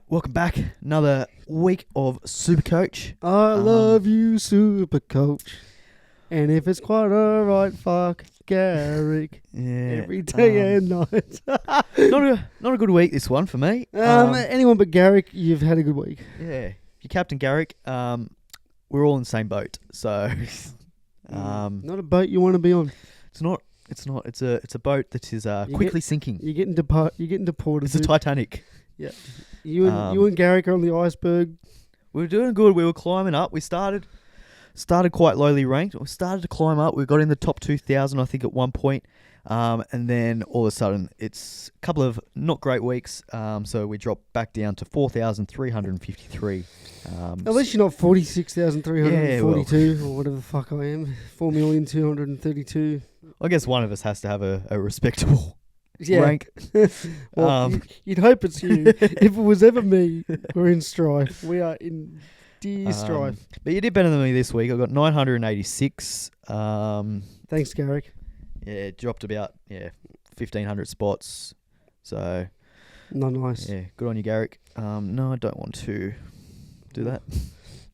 Welcome back. Another week of Supercoach. I love you, Supercoach. And if it's quite alright, fuck Garrick. Yeah, Every day and night. not a good week this one for me. Anyone but Garrick, you've had a good week. Yeah, your captain Garrick. We're all in the same boat. So, Not a boat you want to be on. it's not. It's a boat that is quickly sinking. You're getting deported. It's a Titanic. Yeah. You and Garrick are on the iceberg. We were doing good. We were climbing up. We started quite lowly ranked. We started to climb up. We got in the top 2,000, I think, at one point. And then all of a sudden, it's a couple of not great weeks. So we dropped back down to 4,353. At least you're not 46,342 or whatever the fuck I am. 4,232,000. I guess one of us has to have a respectable rank. Well, you'd hope it's you. If it was ever me, we're in strife. We are in dear strife. But you did better than me this week. I got 986. Thanks, Garrick. Yeah, dropped about 1,500 spots. So Not nice. yeah, good on you, Garrick. No, I don't want to do that.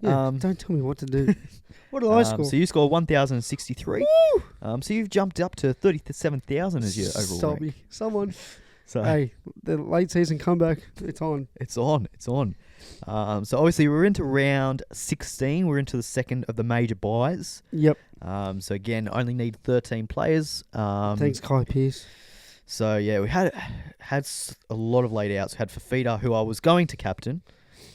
Yeah, don't tell me what to do. What did I score? So you scored 1,063. So you've jumped up to 37,000 as your overall Stop rank. me. Someone. So Hey, the late season comeback, it's on. It's on. So obviously we're into round 16. We're into the second of the major buys. Yep. So again, only need 13 players. Thanks, Kai Pearce. So yeah, we had a lot of laid outs. We had Fafita, who I was going to captain.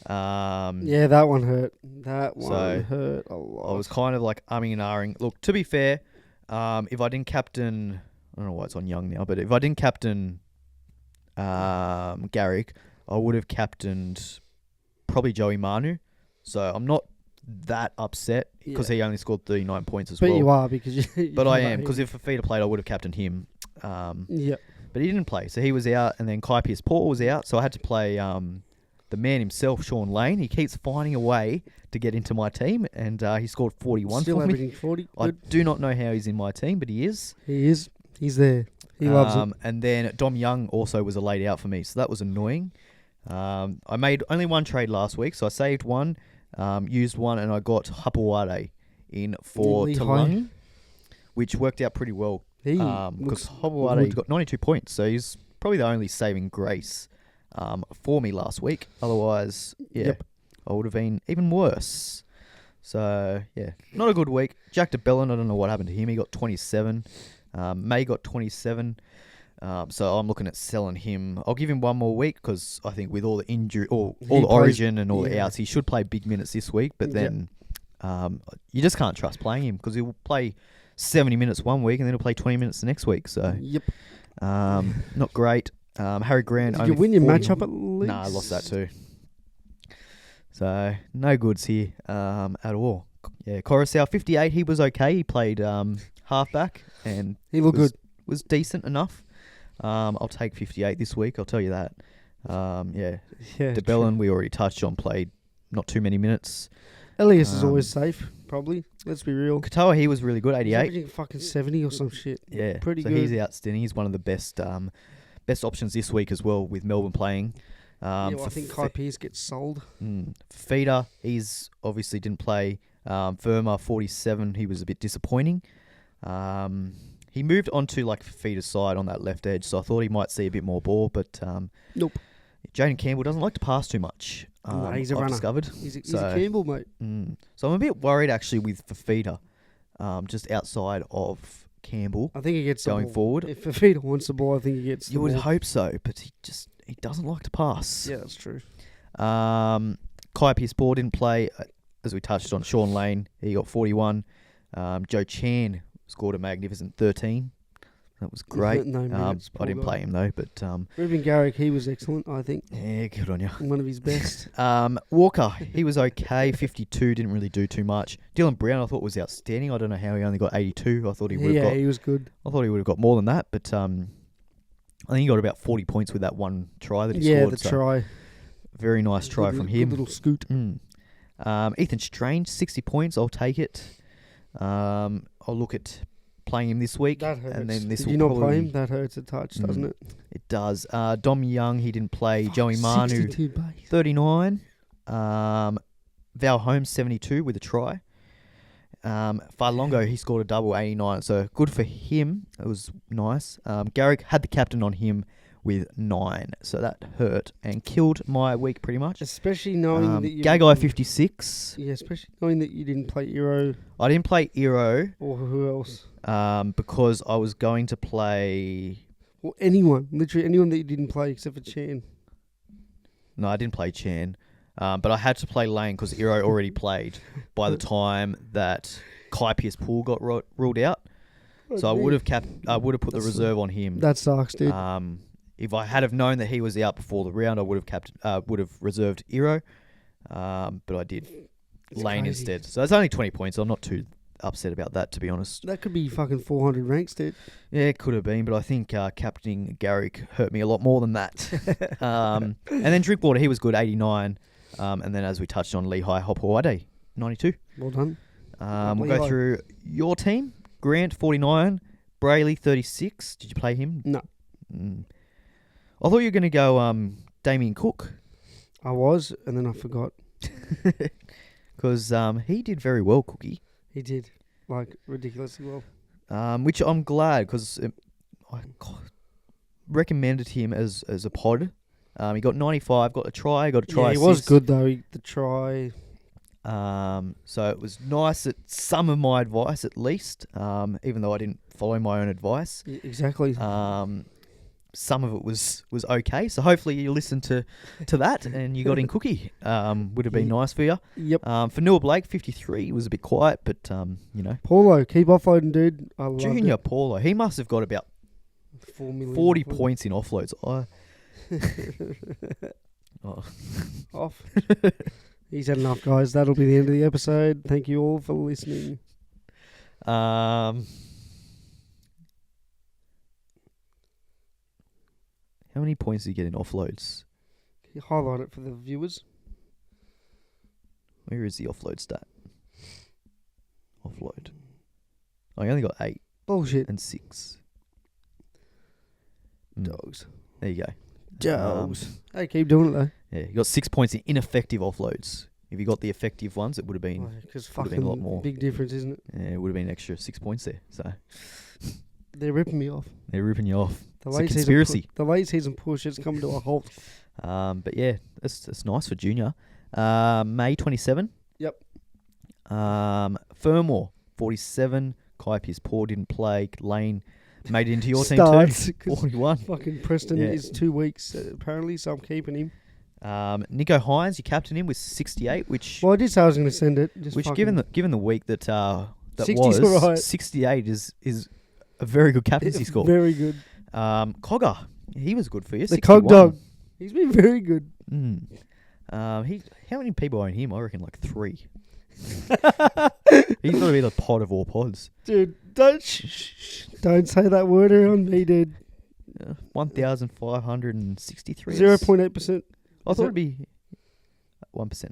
Yeah, that one hurt. That one hurt a lot. I was kind of like umming and ahhing. Look, to be fair, if I didn't captain, I don't know why it's on Young now, but if I didn't captain Garrick, I would have captained probably Joey Manu. So I'm not that upset because he only scored 39 points as well. But you are because you But I am, because if Fafita played, I would have captained him. Yep. But he didn't play, so he was out, and then Kai Pearce Paul was out, so I had to play the man himself, Sean Lane. He keeps finding a way to get into my team, and he scored 41 Still for me. averaging 40. I Good. do not know how he's in my team, but he is. He is. He's there. He loves it. And then Dom Young also was a laid out for me, so that was annoying. I made only one trade last week, so I saved one, used one, and I got Hapawade in for Talangi, which worked out pretty well. Because Hapawade got 92 points, so he's probably the only saving grace for me last week. Otherwise, I would have been even worse. So, yeah, not a good week. Jack DeBellin, I don't know what happened to him. He got 27. May got 27. So I'm looking at selling him. I'll give him one more week because I think with all the injury, all the origin and all the outs, he should play big minutes this week. But then you just can't trust playing him because he'll play 70 minutes one week and then he'll play 20 minutes the next week. So not great. Harry Grant. Did you win your matchup at least? Nah, I lost that too. So no goods here at all. Yeah, Coruscant 58. He was okay. He played halfback and he looked good. Was decent enough. I'll take 58 this week. I'll tell you that. DeBellin, we already touched on, played not too many minutes. Elias is always safe, probably. Let's be real. Katoa, he was really good, 88. He's averaging fucking 70 or some shit. Yeah, pretty so good. He's outstanding. He's one of the best options this week as well with Melbourne playing. I think Kai Pearce gets sold. Feeder, he's obviously didn't play. Verma, 47, he was a bit disappointing. He moved onto like Feeder's side on that left edge, so I thought he might see a bit more ball, but nope. Jaden Campbell doesn't like to pass too much. He's a runner. Discovered. He's a Campbell, mate. So I'm a bit worried actually with Fafita, just outside of Campbell. I think he gets going forward. If Fafita wants the ball, I think he gets. You would hope so, but he doesn't like to pass. Yeah, that's true. Kai Pearce Paul didn't play, as we touched on. Sean Lane, he got 41. Joe Chan scored a magnificent 13. That was great. I didn't play him though, but Ruben Garrick, he was excellent, I think. Yeah, good on you. One of his best. Walker, he was okay. 52, didn't really do too much. Dylan Brown, I thought was outstanding. I don't know how he only got 82. I thought he would have got. Yeah, he was good. I thought he would have got more than that, but I think he got about 40 points with that one try that he scored. Yeah, the try. Very nice try from him. Good little scoot. Ethan Strange, 60 points. I'll take it. I'll look at playing him this week. That hurts. And then this Did you not play him? That hurts a touch, doesn't it? It does. Dom Young, he didn't play. Joey Manu. 62 base. 39. Val Holmes, 72 with a try. Farlongo, he scored a double, 89. So good for him. It was nice. Garrick had the captain on him with 9. So that hurt and killed my week pretty much. Especially knowing that you... Gagai, 56. Yeah, especially knowing that you didn't play Eero. I didn't play Eero. Or who else? Because I was going to play... Or anyone. Literally anyone that you didn't play except for Chan. No, I didn't play Chan. But I had to play Lane because Eero already played by the time that Kai Pierce-Poole got ruled out. So I would have put the reserve on him. That sucks, dude. If I had have known that he was out before the round, I would have reserved Eero. But I did Lane crazy. instead. So it's only 20 points. So I'm not too upset about that, to be honest. That could be fucking 400 ranks, dude. Yeah, it could have been, but I think captaining Garrick hurt me a lot more than that. And then Drinkwater, he was good, 89. And then as we touched on, Lehigh Hopewade, 92. Well done. We'll go through your team. Grant, 49. Brayley, 36. Did you play him? No. I thought you were going to go Damien Cook. I was, and then I forgot. Because he did very well, Cookie. He did. Like, ridiculously well. Which I'm glad, because I recommended him as a pod. He got 95, got a try, Yeah, he was good, though. The try... So it was nice that some of my advice, at least, even though I didn't follow my own advice. Yeah, exactly. Some of it was okay. So hopefully you listened to that and you got in Cookie. Would have been nice for you. Yep. For Noah Blake, 53 was a bit quiet, but Paulo, keep offloading, dude. I love Junior it. Paulo, he must have got about 40 points in offloads. Off. He's had enough, guys. That'll be the end of the episode. Thank you all for listening. How many points did you get in offloads? Can you highlight it for the viewers? Where is the offload stat? Offload. Oh, I only got 8 Bullshit. and 6. Dogs. There you go. Dogs. Hey, keep doing it, though. Yeah, you got 6 points in ineffective offloads. If you got the effective ones, it would have been Because would have been a lot more. big difference, isn't it? Yeah, it would have been an extra 6 points there. So They're ripping me off. they're ripping you off. The It's a conspiracy. The late season push has come to a halt. But yeah, that's nice for Junior. May 27. Yep. Fermor 47. Kai Pierce-Poole didn't play. Lane made it into your team Starts, too. 'cause 41. Fucking Preston Yeah. is 2 weeks apparently, so I'm keeping him. Nico Hines, you captained him with 68, which Well, I did say I was going to send it. given the week that 60's was alright. 68 is a very good captaincy score. Very good. Cogger, he was good for you. The 61. Cog Dog. He's been very good. How many people own him? I reckon like 3. He's got to be the pod of all pods. Dude, don't say that word around me, dude. 1,563. 0.8%. I thought it'd be 1%.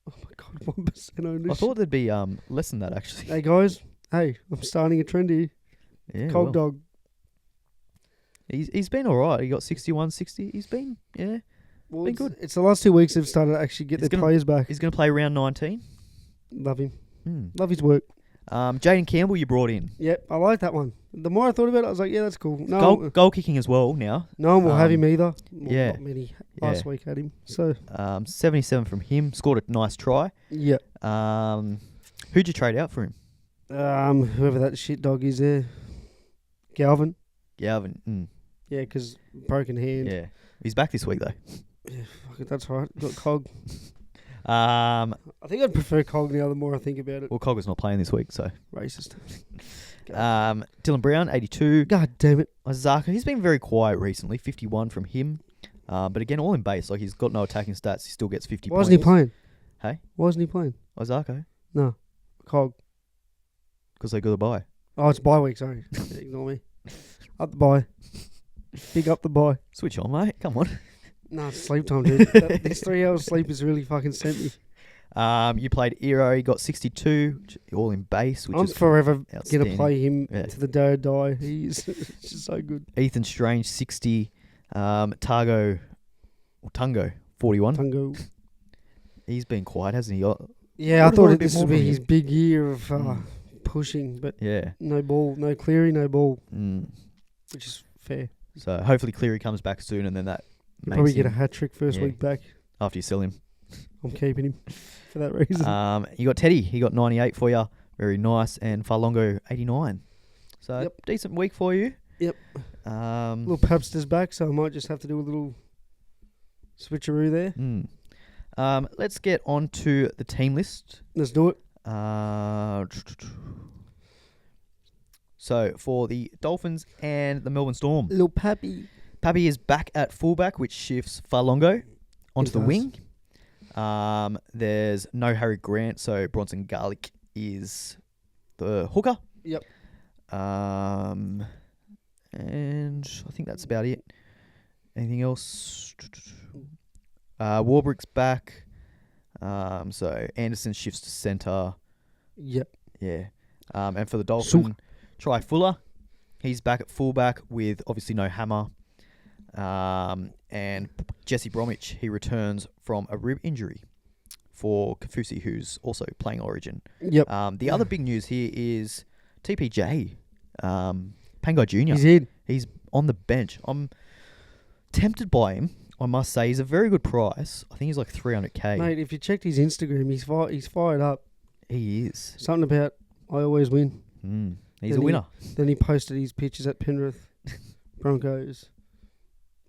Oh my god, 1% ownership. I thought there'd be less than that actually. Hey guys, I'm starting a trend here. Yeah, Cog well, Dog. He's been alright. He got 61, 60. He's been Well, been good. It's the last 2 weeks they've started to actually get He's their gonna- players back. He's going to play round 19. Love him. Love his work. Jaden Campbell you brought in. Yep, I like that one. The more I thought about it, I was like, yeah, that's cool. No, Goal kicking as well now. no one will have him either. Well, yeah. Not many last week had him. So, 77 from him. Scored a nice try. yeah. Who'd you trade out for him? Whoever that shit dog is there. Galvin. Galvin. Yeah, because broken hand. Yeah. He's back this week though. Yeah, fuck it, that's right. Got Cog. I think I'd prefer Cog now the more I think about it. Well, Cogger's not playing this week, so. Racist. Dylan Brown, 82. God damn it. Isaka, he's been very quiet recently. 51 from him. But again, all in base. Like, he's got no attacking stats. He still gets 50 Why points. wasn't he playing? Hey? Why wasn't he playing? Isaka? No. Cog. Because they got a bye. Oh, it's bye week, sorry. Ignore me. Up the bye. Big up the bye. Switch on, mate. Come on. No, it's sleep time, dude. This 3 hours sleep is really fucking sent me. You played Eero. He got 62, all in base, which I'm is forever going to outstanding. play him Yeah. to the day I die. He's just so good. Ethan Strange, 60. Tungo, 41. Tungo. He's been quiet, hasn't he? Yeah, I Would've wanted thought a bit this more would be from his him. big year of pushing, but Yeah. no ball, no Cleary, no ball, Mm. which is fair. So hopefully Cleary comes back soon, and then that He'll makes probably get a him, hat trick first yeah. week back. after you sell him. I'm keeping him for that reason. You got Teddy. He got 98 for you. Very nice. And Farlongo, 89. So Yep. decent week for you. Yep. Little Pabster's back, so I might just have to do a little switcheroo there. Let's get on to the team list. Let's do it. So for the Dolphins and the Melbourne Storm, Little Pappy. Pappy is back at fullback, which shifts Farlongo onto the does. wing. There's no Harry Grant, so Bronson Garlick is the hooker. Yep. And I think that's about it. Anything else? Warbrick's back. So Anderson shifts to centre. Yep. Yeah. And for the Dolphin, Try Fuller. He's back at fullback with obviously no Hammer. And Jesse Bromwich, he returns from a rib injury for Kafusi, who's also playing Origin. Yep. The other big news here is TPJ, Pangai Jr. He's in. He's on the bench. I'm tempted by him. I must say, he's a very good price. I think he's like 300k. Mate, if you checked his Instagram, he's fired up. He is. Something about, I always win. He's Then a winner. Then he posted his pictures at Penrith, Broncos,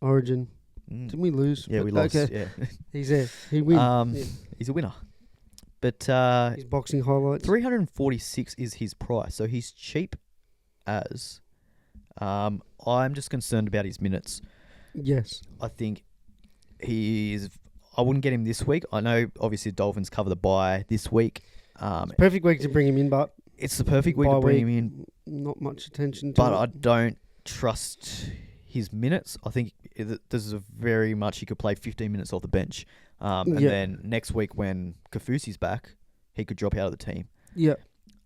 Origin. Didn't we lose? Yeah, But we lost. okay. Yeah. He's there. He wins. Yeah. He's a winner. But His boxing highlights. 346 is his price, so he's cheap as. I'm just concerned about his minutes. Yes. I think I wouldn't get him this week. I know, obviously, the Dolphins cover the bye this week. Perfect week to bring him in, but It's the perfect week to bring him in. Not much attention to But it. I don't trust his minutes. I think this is a very much he could play 15 minutes off the bench. And then next week when Kafusi's back, he could drop out of the team. Yeah.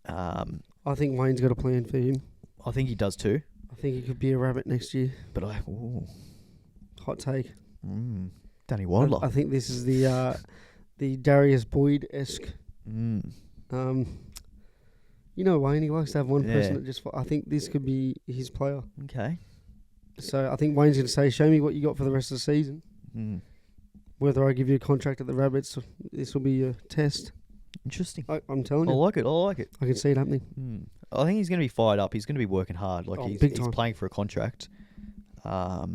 I think Wayne's got a plan for him. I think he does too. I think he could be a rabbit next year. But Hot take. Danny Wilder. I think this is the Darius Boyd-esque. You know Wayne, he likes to have one person that just... I think this could be his player. Okay. So I think Wayne's going to say, show me what you got for the rest of the season. Whether I give you a contract at the Rabbits, this will be a test. Interesting. I'm telling you. I like it. I can see it happening. I think he's going to be fired up. He's going to be working hard. He's playing for a contract. I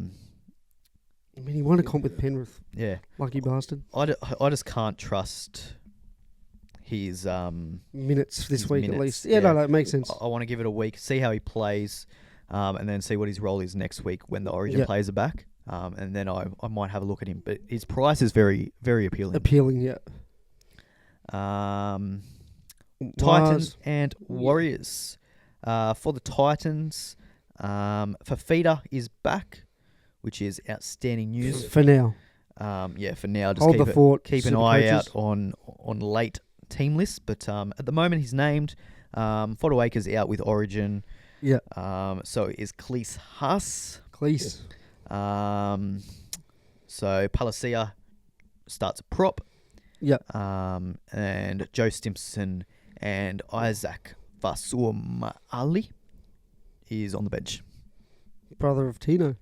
mean, he won a comp with Penrith. Yeah. Lucky bastard. I just can't trust his minutes this week minutes. at least. Yeah, no, it makes sense. I want to give it a week, see how he plays, and then see what his role is next week when the Origin players are back. And then I might have a look at him. But his price is very, very appealing. Yeah. Titans and Warriors. For the Titans, Fafita is back, which is outstanding news. For now. For now. Just Hold the fort. Keep an eye out on late team lists. But at the moment, he's named. Fodawaker's out with Origin. Yeah. So is Cleese Haas. Cleese. So Palacia starts a prop. Yeah. And Joe Stimson and Isaac Vasumali is on the bench. Brother of Tino.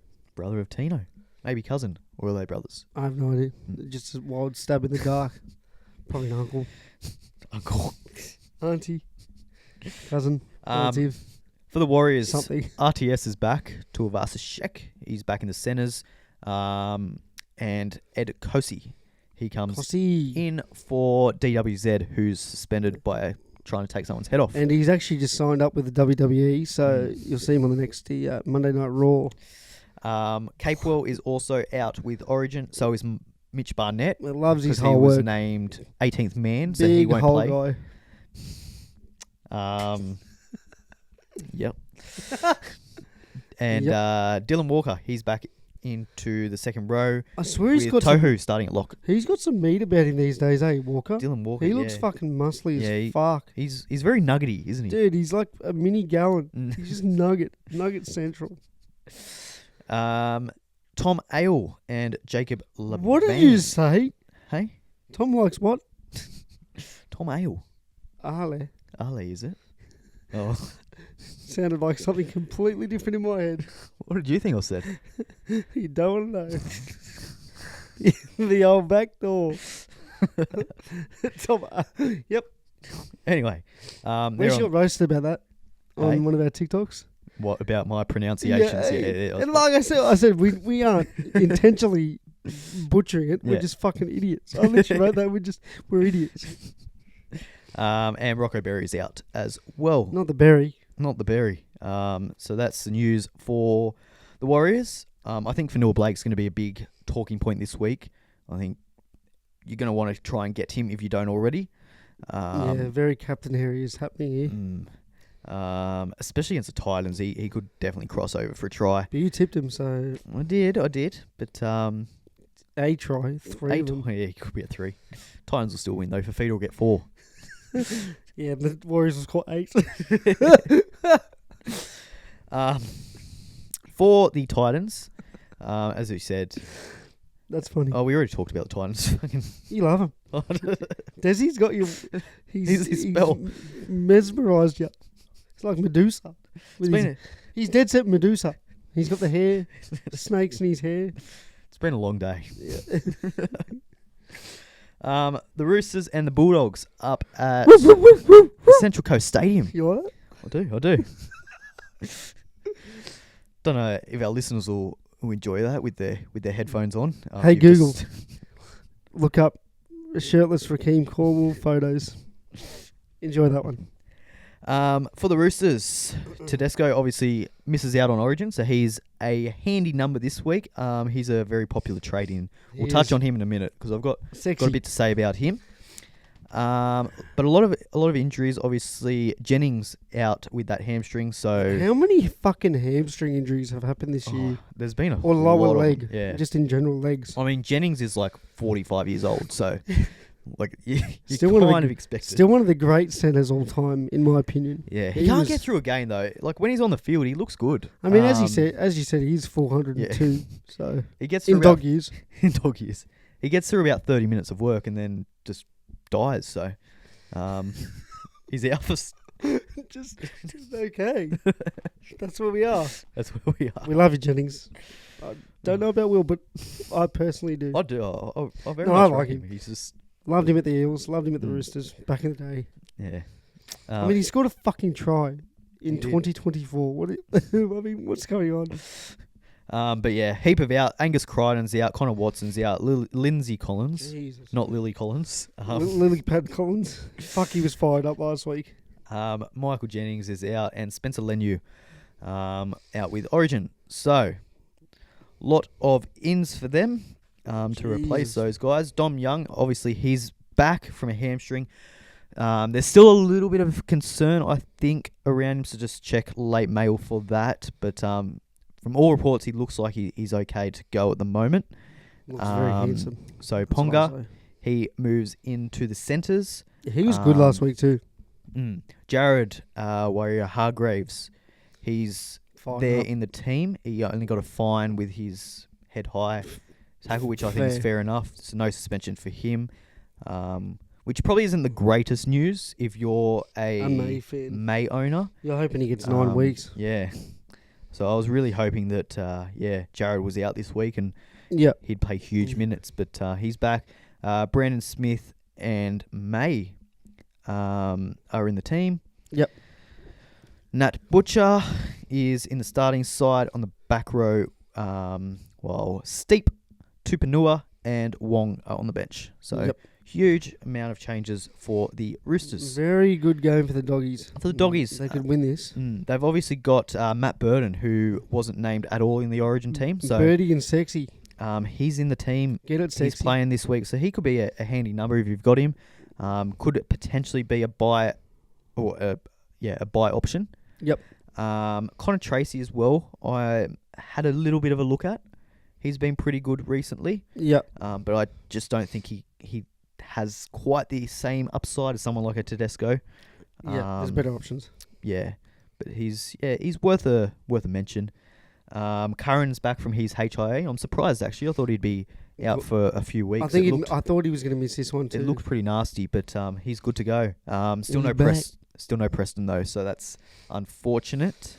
Maybe cousin. Or are they brothers? I have no idea. Just a wild stab in the dark. Probably an uncle. Auntie. Cousin. Relative. For the Warriors, Something. RTS is back. Tuivasa Sheck. He's back in the centres. And Ed Kosi. He comes in for DWZ, who's suspended by trying to take someone's head off. And he's actually just signed up with the WWE, so you'll see him on the next Monday Night Raw. Capewell is also out with Origin. So is Mitch Barnett. He loves his whole work. He was work. named 18th man, so Big he won't whole play. Guy. Yep. And Dylan Walker, he's back into the second row. I swear he's got Tohu starting at lock. He's got some meat about him these days, Walker? Dylan Walker, He looks fucking muscly as fuck. He's very nuggety, isn't he? Dude, he's like a mini gallon. He's just nugget central. Tom Ale and Jacob LeBan. What did you say? Hey? Tom likes what? Tom Ale. Ale. Is it? Oh. Sounded like something completely different in my head. What did you think I said? You don't want to know. The old back door. Tom, yep. Anyway. We got roasted about that on one of our TikToks. What about my pronunciations? Yeah. And like I said, we aren't intentionally butchering it. We're just fucking idiots. I literally wrote that. We're idiots. And Rocco Berry's out as well. Not the berry. So that's the news for the Warriors. I think Fanua Blake's going to be a big talking point this week. I think you're going to want to try and get him if you don't already. Very Captain Harry is happening here. Especially against the Titans, he could definitely cross over for a try. But you tipped him, so... I did. But... a try, 3 of them. Yeah, he could be at 3. Titans will still win, though. Fafita will get 4. Yeah, the Warriors will score 8. For the Titans, as we said... That's funny. Oh, we already talked about the Titans. You love him. Desi's got you... He's mesmerised you. It's like Medusa. He's dead set Medusa. He's got the hair, the snakes in his hair. It's been a long day. Yeah. The Roosters and the Bulldogs up at Central Coast Stadium. You want it? I do. Don't know if our listeners will enjoy that with their headphones on. Hey Google, look up shirtless Rakeem Cornwall photos. Enjoy that one. For the Roosters, Tedesco obviously misses out on Origin, so he's a handy number this week. He's a very popular trade-in. We'll touch on him in a minute because I've got a bit to say about him. But a lot of injuries. Obviously, Jennings out with that hamstring. So how many fucking hamstring injuries have happened this year? There's been or lower leg, just in general legs. I mean, Jennings is like 45 years old, so. Like you still kind of expect it. Still one of the great centres all time, in my opinion. Yeah, he can't get through a game though. Like when he's on the field, he looks good. I mean, as you said, he's 402. So he gets through in dog years. In dog years, he gets through about 30 minutes of work and then just dies. So, he's out for just okay. That's where we are. We love you, Jennings. I don't know about Will, but I personally do. I do. I very much like him. He's just. Loved him at the Eels, loved him at the Roosters back in the day. Yeah. I mean, he scored a fucking try in 2024. What's going on? But yeah, heap of out. Angus Crichton's out. Connor Watson's out. Lindsay Collins. Jesus. Not Lily Collins. Lily Pad Collins. Fuck, he was fired up last week. Michael Jennings is out. And Spencer Leniu out with Origin. So, lot of ins for them. To replace those guys. Dom Young, obviously, he's back from a hamstring. There's still a little bit of concern, I think, around him, so just check late mail for that. But from all reports, he looks like he's okay to go at the moment. Looks very handsome. So Ponga, he moves into the centres. He was good last week too. Jared Warrior Hargraves, he's there in the team. He only got a fine with his head high tackle, which I think is fair enough. So no suspension for him, which probably isn't the greatest news if you're a May owner. You're hoping he gets 9 weeks. Yeah. So I was really hoping that, Jared was out this week and he'd play huge minutes, but he's back. Brandon Smith and May are in the team. Yep. Nat Butcher is in the starting side on the back row, while Steep, Tupanua and Wong are on the bench. So huge amount of changes for the Roosters. Very good game for the Doggies. They could win this. They've obviously got Matt Burton, who wasn't named at all in the Origin team. So Birdie and Sexy. He's in the team. Get it, Sexy. He's playing this week, so he could be a handy number if you've got him. Could it potentially be a buy or a buy option? Yep. Connor Tracy as well. I had a little bit of a look at. He's been pretty good recently. Yep. But I just don't think he has quite the same upside as someone like a Tedesco. Yeah, there's better options. Yeah, but he's worth a mention. Curran's back from his HIA. I'm surprised, actually. I thought he'd be out for a few weeks. I thought he was going to miss this one too. It looked pretty nasty, but he's good to go. Still no Preston, though, so that's unfortunate.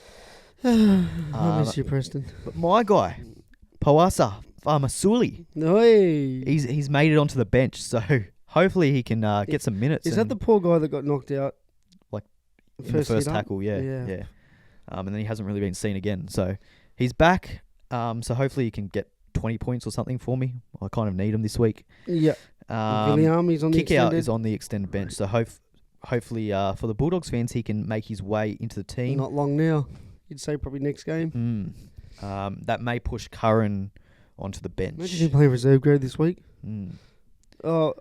I miss you, Preston. But my guy, Powasa Farmasuli, he's made it onto the bench, so hopefully he can get some minutes. Is that the poor guy that got knocked out? Like in the first tackle, yeah. And then he hasn't really been seen again. So he's back. So hopefully he can get 20 points or something for me. I kind of need him this week. Yeah. Williams on the extended. Kick-out is on the extended bench. So hopefully for the Bulldogs fans, he can make his way into the team. Not long now. You'd say probably next game. That may push Curran onto the bench. Imagine him playing reserve grade this week. Oh,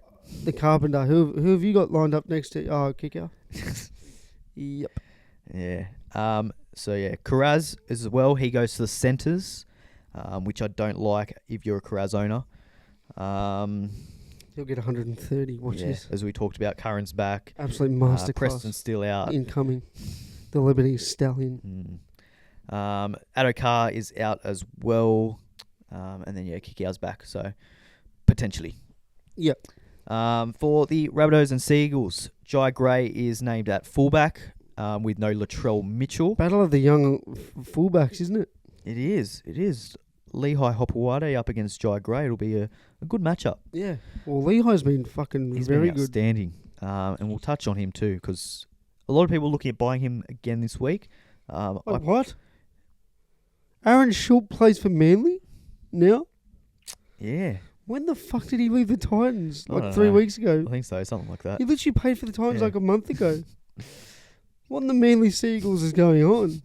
the Carpenter. Who have you got lined up next to kick-out? Yep. Yeah. So yeah, Carraz as well. He goes to the centres, which I don't like if you're a Carraz owner. He'll get 130. Watch this. As we talked about, Curran's back. Absolute masterclass. Preston's still out. Incoming. The Lebanese stallion. Adokar is out as well. And then Kikau's back. So potentially. Yep. For the Rabbitohs and Seagulls, Jai Gray is named at fullback. With no Latrell Mitchell. Battle of the young fullbacks, isn't it? It is. Lehigh Hopewade up against Jai Gray. It'll be a good matchup. Yeah. Well, Lehigh's been fucking He's very been outstanding. And we'll touch on him too, because a lot of people are looking at buying him again this week. What? Aaron Schultz plays for Manly now? Yeah. When the fuck did he leave the Titans? Like 3 weeks ago? I think so, something like that. He literally played for the Titans like a month ago. What in the Manly Seagulls is going on?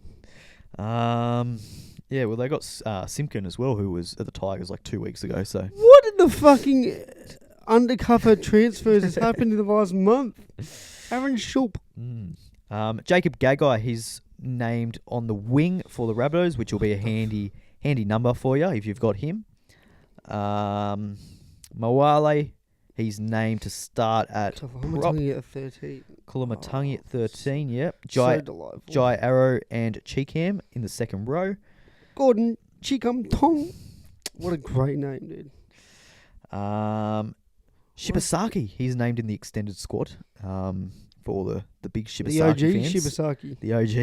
Yeah, well, they got Simpkin as well, who was at the Tigers like 2 weeks ago. So what in the fucking undercover transfers has happened in the last month? Aaron Schultz. Jacob Gagai, he's named on the wing for the Rabbitohs, which will be a handy number for you if you've got him. Mawale, he's named to start at Koloamatangi at 13. Koloamatangi at 13, yep. So delightful. Jai Arrow and Cheekham in the second row. Gordon Cheekham Tong. What a great name, dude. Shibasaki, he's named in the extended squad for all the big Shibasaki the OG fans. Shibasaki. The OG.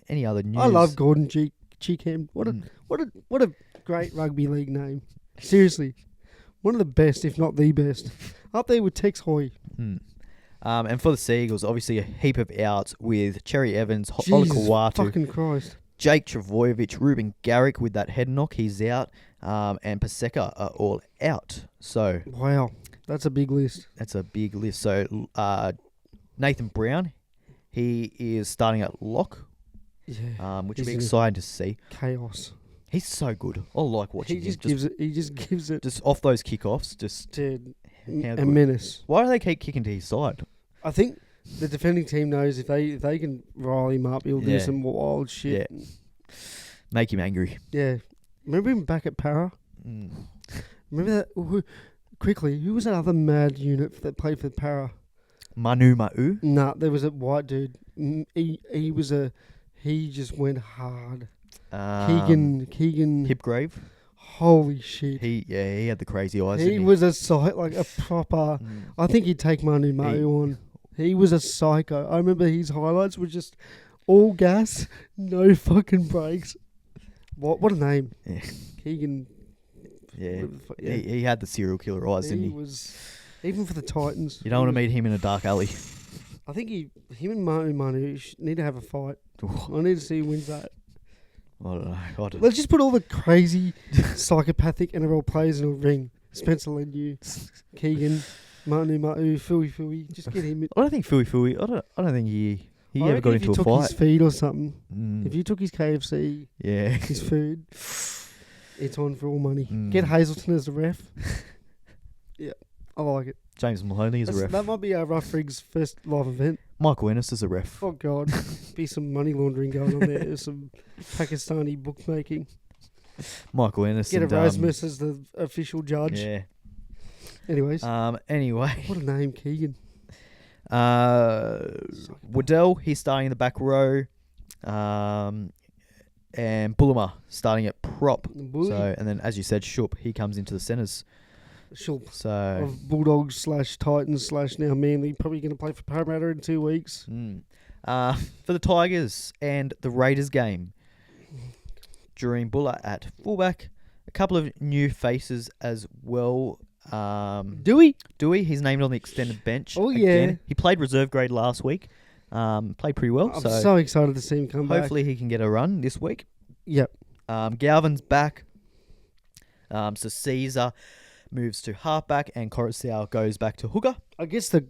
Any other news? I love Gordon Cheekham. What a great rugby league name. Seriously. One of the best, if not the best. Up there with Tex Hoy. And for the Seagulls, obviously a heap of outs with Cherry Evans, Jesus Olakawatu, fucking Christ. Jake Travojevic, Ruben Garrick with that head knock, he's out, and Paseka are all out. So wow, that's a big list. That's a big list. So Nathan Brown, he is starting at lock, which will be exciting to see. Chaos. He's so good. I like watching him. He just gives it. Just off those kickoffs, just a menace. Why do they keep kicking to his side? I think the defending team knows if they can rile him up, he'll do some wild shit. Yeah. Make him angry. Yeah. Remember him back at Para? Remember that? Who was that other mad unit that played for Para? Manu Ma'u? Nah, there was a white dude. He just went hard. Keegan Hipgrave. Holy shit! He had the crazy eyes. He was a like a proper. I think he'd take Manu Ma'u on. He was a psycho. I remember his highlights were just all gas, no fucking brakes. What a name! Yeah. Keegan. Yeah, he had the serial killer eyes, didn't he? He was even for the Titans. You don't want to meet him in a dark alley. I think him and Manu need to have a fight. I need to see who wins that. I don't know. Let's just put all the crazy psychopathic NRL players in a ring. Spencer Leniu, Keegan, Manu Ma'u, Fui. Just get him. I don't think Fui. I don't think he ever got into a fight. If you took his feed or something. If you took his KFC, his food, it's on for all money. Get Hazelton as the ref. Yeah, I like it. James Maloney as a ref. That might be our Rough Rigs first live event. Michael Ennis as a ref. Oh, God. Be some money laundering going on there. There's some Pakistani bookmaking. Michael Ennis. Get Erasmus as the official judge. Yeah. Anyways. Anyway. What a name, Keegan. Waddell, he's starting in the back row. and Bullimar starting at prop. Bully. So, and then as you said, Shoop, he comes into the centres. Shoop. So of Bulldogs / Titans / now Manly. Probably going to play for Parramatta in 2 weeks. For the Tigers and the Raiders game, Dream Buller at fullback. A couple of new faces as well. Dewey, he's named on the extended bench. Oh, again. yeah. He played reserve grade last week. Played pretty well. I'm so excited to see him come back. Hopefully he can get a run this week. Yep. Galvin's back. So Caesar moves to halfback and Coruscant goes back to hooker. I guess the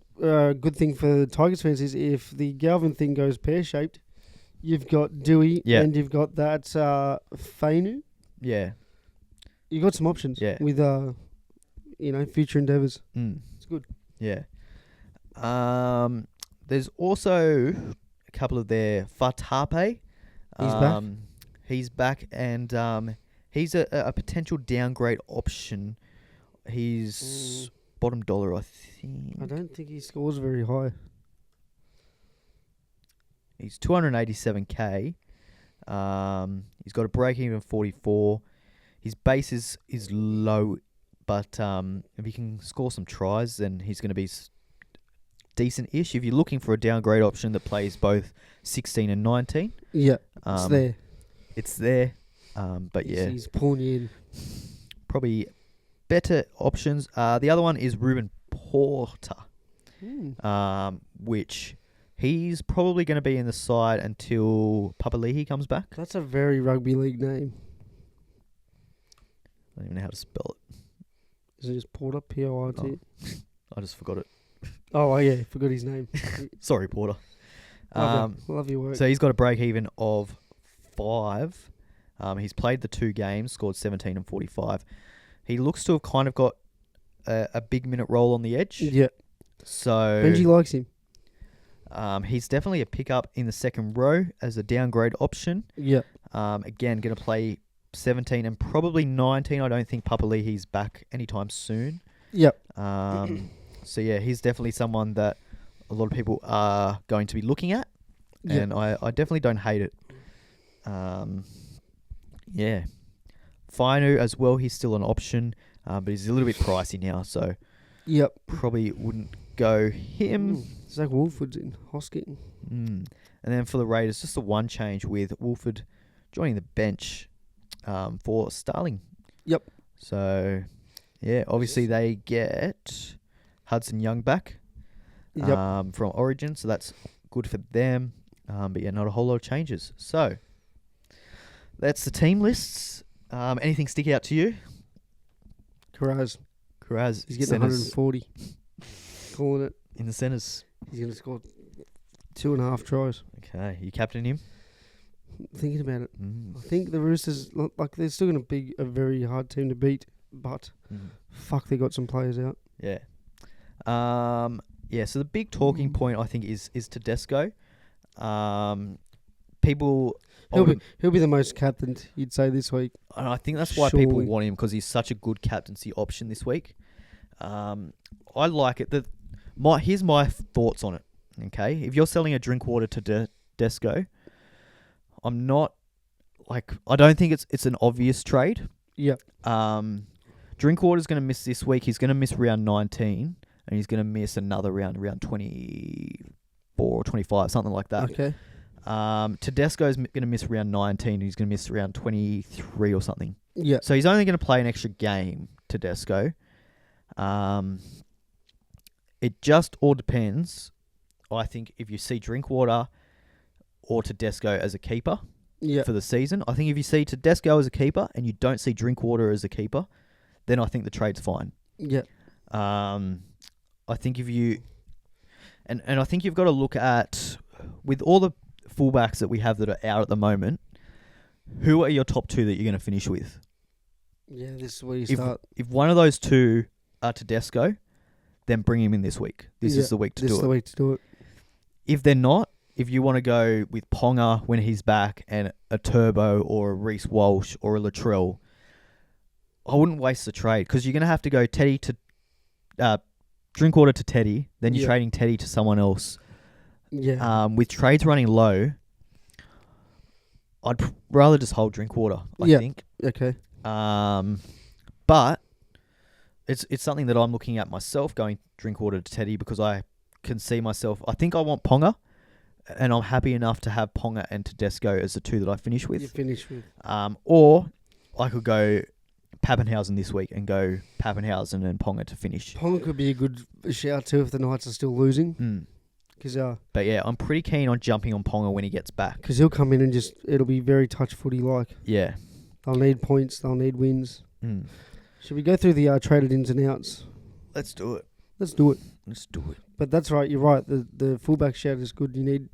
good thing for Tigers fans is if the Galvin thing goes pear-shaped, you've got Dewey and you've got that Fainu. Yeah. You've got some options with, future endeavours. It's good. Yeah. There's also a couple of their Fatape. He's back. He's back and he's a potential downgrade option. He's bottom dollar, I think. I don't think he scores very high. He's 287k. He's got a break-even 44. His base is low, but if he can score some tries, then he's going to be decent-ish. If you're looking for a downgrade option that plays both 16 and 19. Yeah, it's there. It's there. But he's pulling you in. Probably better options. The other one is Ruben Porter, which he's probably going to be in the side until Papali'i comes back. That's a very rugby league name. I don't even know how to spell it. Is it just Porter? P-O-R-T? Oh, I just forgot it. Oh, yeah, forgot his name. Sorry, Porter. Love your work. So he's got a break-even of 5. He's played the 2 games, scored 17 and 45. He looks to have kind of got a big minute role on the edge. Yeah. So Benji likes him. He's definitely a pickup in the second row as a downgrade option. Yeah. Again, going to play 17 and probably 19. I don't think Papali'i's back anytime soon. Yep. So yeah, he's definitely someone that a lot of people are going to be looking at, and I definitely don't hate it. Yeah. Fainu as well, he's still an option, but he's a little bit pricey now, so probably wouldn't go him. Zach Wolford's in Hosking. And then for the Raiders, just the one change with Wolford joining the bench for Starling. Yep. So, yeah, obviously they get Hudson Young back from Origin, so that's good for them. But yeah, not a whole lot of changes. So, that's the team lists. Anything stick out to you? Karaz. He's getting centers. 140. Calling it. In the centres. He's going to score 2.5 tries. Okay. You captain him? Thinking about it. I think the Roosters, they're still going to be a very hard team to beat, but fuck, they got some players out. Yeah. So the big talking point, I think, is Tedesco. People... He'll be the most captained, you'd say, this week. And I think that's why people want him, because he's such a good captaincy option this week. I like it. Here's my thoughts on it. Okay, if you're selling a Drinkwater to Tedesco, I don't think it's an obvious trade. Yep. Drinkwater's going to miss this week. He's going to miss round 19, and he's going to miss another round 24 or 25, something like that. Okay. Tedesco's going to miss round 19. He's going to miss round 23 or something. Yeah. So he's only going to play an extra game, Tedesco. It just all depends. I think if you see Drinkwater or Tedesco as a keeper for the season. I think if you see Tedesco as a keeper and you don't see Drinkwater as a keeper, then I think the trade's fine. Yeah. I think if you... And I think you've got to look at... With all the fullbacks that we have that are out at the moment, who are your top 2 that you're going to finish with? Yeah, this is where you start. If one of those 2 are Tedesco, then bring him in this week. This is the week to do it. This is the week to do it. If they're not, if you want to go with Ponga when he's back and a Turbo or a Reece Walsh or a Latrell, I wouldn't waste the trade, because you're going to have to go Teddy to Drinkwater to Teddy, then you're trading Teddy to someone else. Yeah. With trades running low, I'd rather just hold Drinkwater, I think. Okay. But it's something that I'm looking at myself, going Drinkwater to Teddy, because I can see myself. I think I want Ponga, and I'm happy enough to have Ponga and Tedesco as the two that I finish with. You finish with. Or I could go Pappenhausen this week and go Pappenhausen and Ponga to finish. Ponga could be a good shout too if the Knights are still losing. But yeah, I'm pretty keen on jumping on Ponga when he gets back. Because he'll come in and it'll be very touch footy like. Yeah. They'll need points, they'll need wins. Mm. Should we go through the traded ins and outs? Let's do it. Let's do it. Let's do it. But that's right, you're right. The fullback shout is good. You need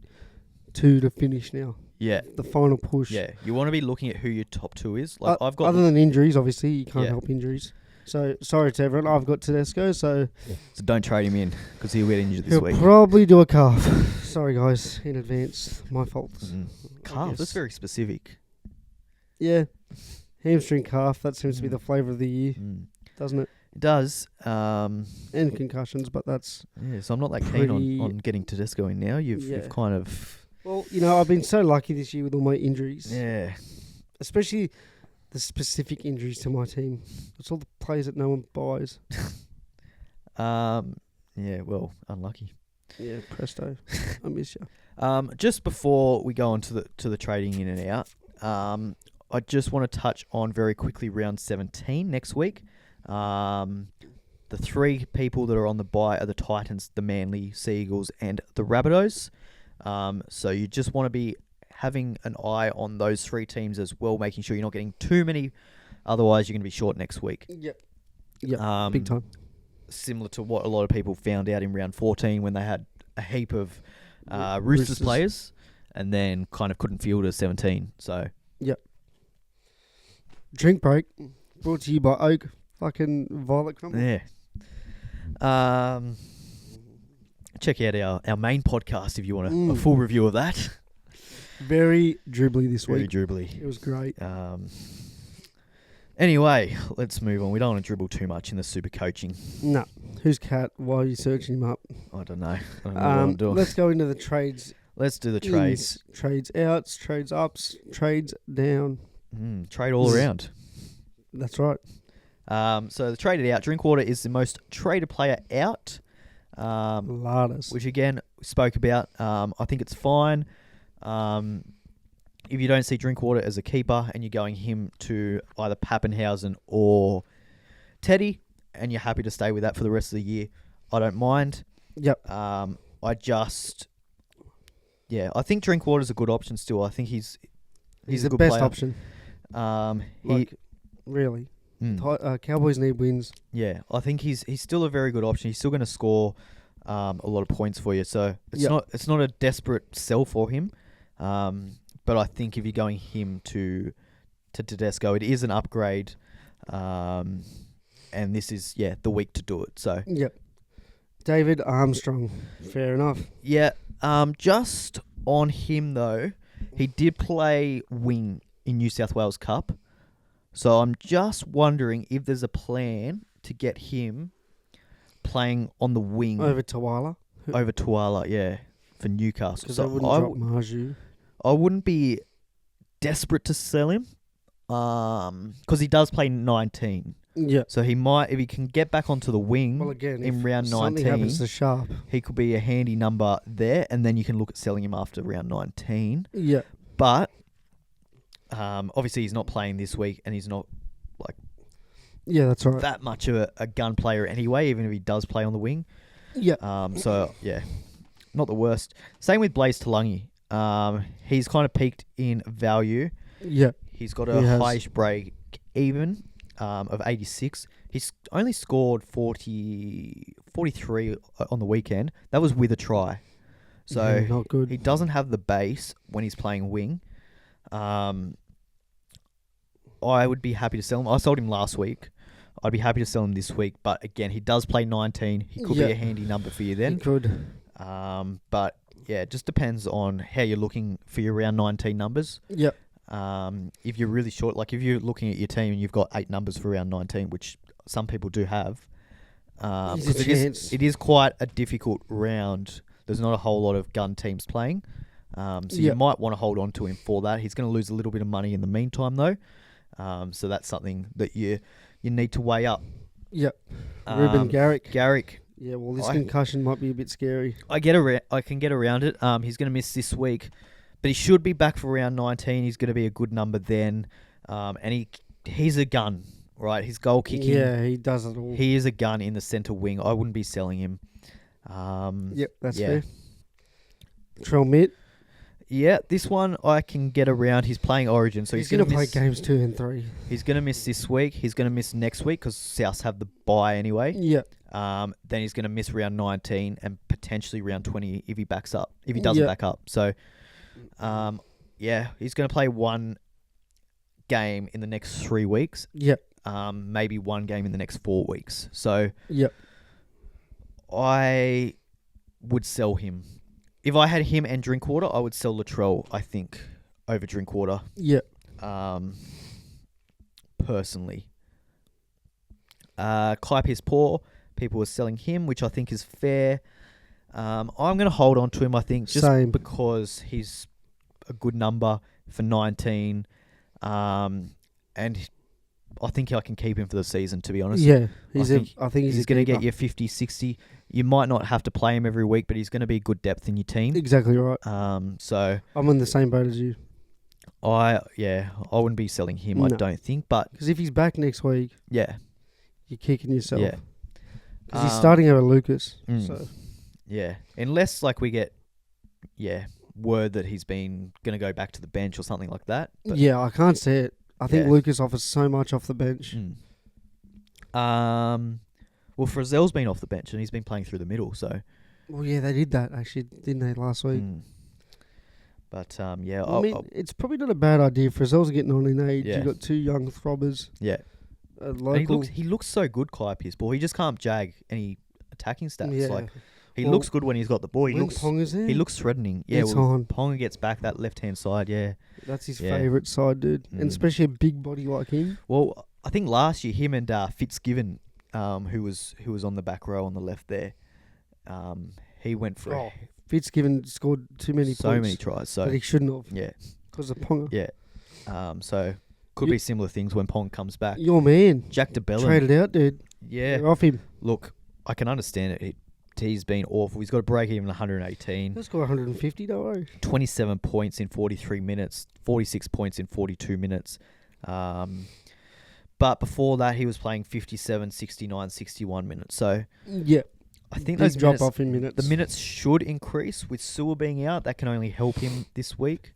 2 to finish now. Yeah. The final push. Yeah. You want to be looking at who your top 2 is. Like I've got other than injuries, obviously, you can't help injuries. So, sorry to everyone. I've got Tedesco, so don't trade him in because he'll get injured this week. He'll probably do a calf. Sorry, guys, in advance. My fault. Calf? That's very specific. Yeah. Hamstring calf. That seems to be the flavour of the year, doesn't it? It does. And concussions, but that's... Yeah, so I'm not that keen on getting Tedesco in now. You've kind of... Well, I've been so lucky this year with all my injuries. Yeah. Especially the specific injuries to my team. It's all the players that no one buys. Yeah, well, unlucky. Yeah, presto. I miss you. Just before we go on to the trading in and out, I just want to touch on very quickly round 17 next week. The 3 people that are on the bye are the Titans, the Manly, Seagulls, and the Rabbitohs. So you just want to be having an eye on those 3 teams as well, making sure you're not getting too many. Otherwise, you're going to be short next week. Yep, big time. Similar to what a lot of people found out in round 14 when they had a heap of Roosters players and then kind of couldn't field a 17. So yep. Drink break brought to you by Oak. Fucking Violet Crumble. Yeah. Check out our main podcast if you want a full review of that. Very dribbly this week. Very dribbly. It was great. Anyway, let's move on. We don't want to dribble too much in the super coaching. No. Who's Cat? Why are you searching him up? I don't know. I don't know what I'm doing. Let's go into the trades. Let's do the trades. Trades outs, trades ups, trades down. Trade all around. That's right. So the traded out, Drinkwater is the most traded player out. Larders. Which again we spoke about. I think it's fine. If you don't see Drinkwater as a keeper and you're going him to either Pappenhausen or Teddy, and you're happy to stay with that for the rest of the year, I don't mind. Yep. I think Drinkwater's a good option still. I think he's a good best player. option. Really. Cowboys need wins. Yeah, I think he's still a very good option. He's still going to score a lot of points for you. So it's not a desperate sell for him. But I think if you're going him to Tedesco, it is an upgrade. And this is the week to do it. So yep. David Armstrong. Fair enough. Yeah. Just on him though, he did play wing in New South Wales Cup. So I'm just wondering if there's a plan to get him playing on the wing over Tuala. Yeah, for Newcastle. Because I wouldn't drop Marju. I wouldn't be desperate to sell him, because he does play 19. Yeah. So he might, if he can get back onto the wing in round 19, something happens to Sharp, he could be a handy number there, and then you can look at selling him after round 19. Yeah. But obviously he's not playing this week, and he's not that's right. that much of a gun player anyway, even if he does play on the wing. Yeah. Not the worst. Same with Blaze Talangi. He's kind of peaked in value. Yeah. He's got a highest break even of 86. He's only scored 43 on the weekend. That was with a try. So not good. He doesn't have the base when he's playing wing. I would be happy to sell him. I sold him last week. I'd be happy to sell him this week. But again, he does play 19. He could be a handy number for you then. He could. But yeah, it just depends on how you're looking for your round 19 numbers. Yep. If you're really short, like if you're looking at your team and you've got 8 numbers for round 19, which some people do have, it is quite a difficult round. There's not a whole lot of gun teams playing. So you might want to hold on to him for that. He's going to lose a little bit of money in the meantime, though. So that's something that you need to weigh up. Yep. Ruben Garrick. Yeah, well, this concussion might be a bit scary. I can get around it. He's going to miss this week, but he should be back for round 19. He's going to be a good number then. And he's a gun, right? His goal kicking. Yeah, he does it all. He is a gun in the centre wing. I wouldn't be selling him. Yep, that's fair. Trell Mitt. Yeah, this one I can get around. He's playing Origin, so he's going to play games 2 and 3. He's going to miss this week. He's going to miss next week because Souths have the bye anyway. Yeah. Then he's going to miss round 19 and potentially round 20 if he backs up. If he doesn't back up. So, he's going to play one game in the next 3 weeks. Yep. Maybe one game in the next 4 weeks. So, yep. I would sell him. If I had him and Drinkwater, I would sell Latrell, I think, over Drinkwater. Yep. Personally. Clype is poor. People are selling him, which I think is fair. I'm going to hold on to him, I think, just because he's a good number for 19. And I think I can keep him for the season, to be honest. Yeah. I think he's going to get you 50, 60. You might not have to play him every week, but he's going to be good depth in your team. Exactly right. So I'm in the same boat as you. I wouldn't be selling him, no. I don't think. But because if he's back next week, yeah, you're kicking yourself. Yeah. Because he's starting over Lucas. So yeah, unless we get word that he's going to go back to the bench or something like that. But yeah, I can't see it. I think Lucas offers so much off the bench. Well, Frizzell's been off the bench and he's been playing through the middle. So, well, yeah, they did that actually, didn't they, last week? But I mean, it's probably not a bad idea. Frizzell's getting on in age. You've got 2 young throbbers. Yeah. He looks so good, Clype's ball. He just can't jag any attacking stats. Yeah. He looks good when he's got the ball. When Ponga's there? He looks threatening. Yeah, Ponga gets back that left-hand side, That's his favourite side, dude. And especially a big body like him. Well, I think last year, him and Fitzgibbon, who was on the back row on the left there, he went for Fitzgibbon scored too many points. So many tries. But he shouldn't have. Yeah. Because of Ponga. Yeah. So could be similar things when Pong comes back. Your man. Jack DeBellin. Traded out, dude. Yeah. They're off him. Look, I can understand it. He's been awful. He's got a break even 118. He's got 150, don't worry. 27 points in 43 minutes. 46 points in 42 minutes. But before that, he was playing 57, 69, 61 minutes. So I think those drop off in minutes. The minutes should increase with Sewell being out. That can only help him this week.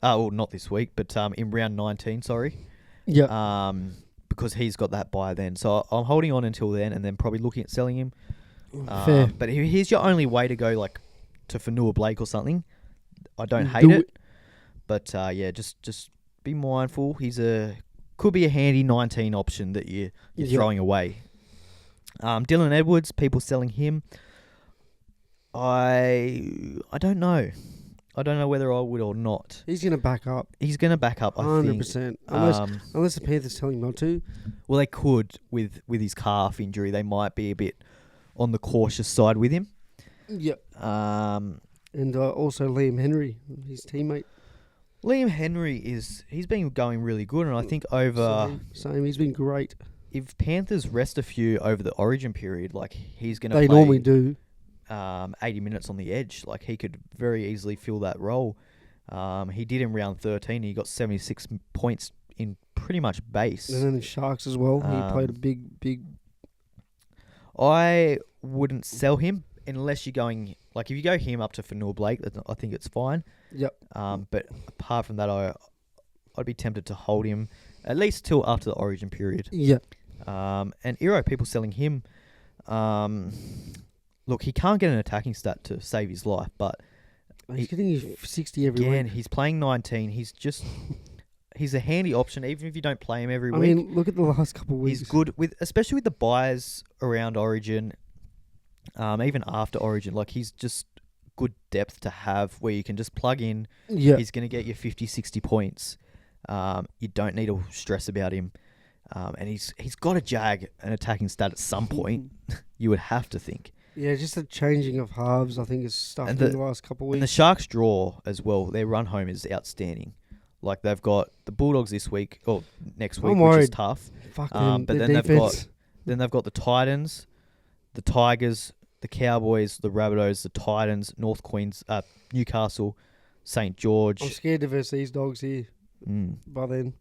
Well, not this week, but in round 19, sorry. Yeah. Because he's got that bye then. So I'm holding on until then and then probably looking at selling him. Fair. But here's your only way to go to Fanua Blake or something. I don't hate it. But just be mindful. Could be a handy 19 option that you're throwing away. Dylan Edwards, people selling him. I don't know. I don't know whether I would or not. He's going to back up. He's going to back up, I 100%. think. Unless the Panthers tell him not to. Well, they could with his calf injury. They might be a bit on the cautious side with him. Yep. And also Liam Henry, his teammate. Liam Henry he's been going really good, and I think over... Same, he's been great. If Panthers rest a few over the Origin period, he's going to play... They normally do. 80 minutes on the edge. He could very easily fill that role. He did in round 13. He got 76 points in pretty much base. And then the Sharks as well. He played a big... I wouldn't sell him unless you're going... if you go him up to Fanua Blake, I think it's fine. Yep. But apart from that, I'd be tempted to hold him at least till after the Origin period. Yep. And Iro, people selling him... Look, he can't get an attacking stat to save his life, but... He's getting 60 every week. He's playing 19. He's a handy option, even if you don't play him every week. I mean, look at the last couple of weeks. He's good, especially with the buys around Origin, even after Origin. He's just good depth to have where you can just plug in. Yeah. He's going to get you 50, 60 points. You don't need to stress about him. And he's got to jag an attacking stat at some point. You would have to think. Yeah, just the changing of halves, I think, is stuff in the last couple of weeks. And the Sharks' draw as well, their run home is outstanding. Like, they've got the Bulldogs this week, or next week, which is tough. Fuck them, but then they've got the Titans, the Tigers, the Cowboys, the Rabbitohs, the Titans, Newcastle, St. George. I'm scared to verse these dogs here. By then,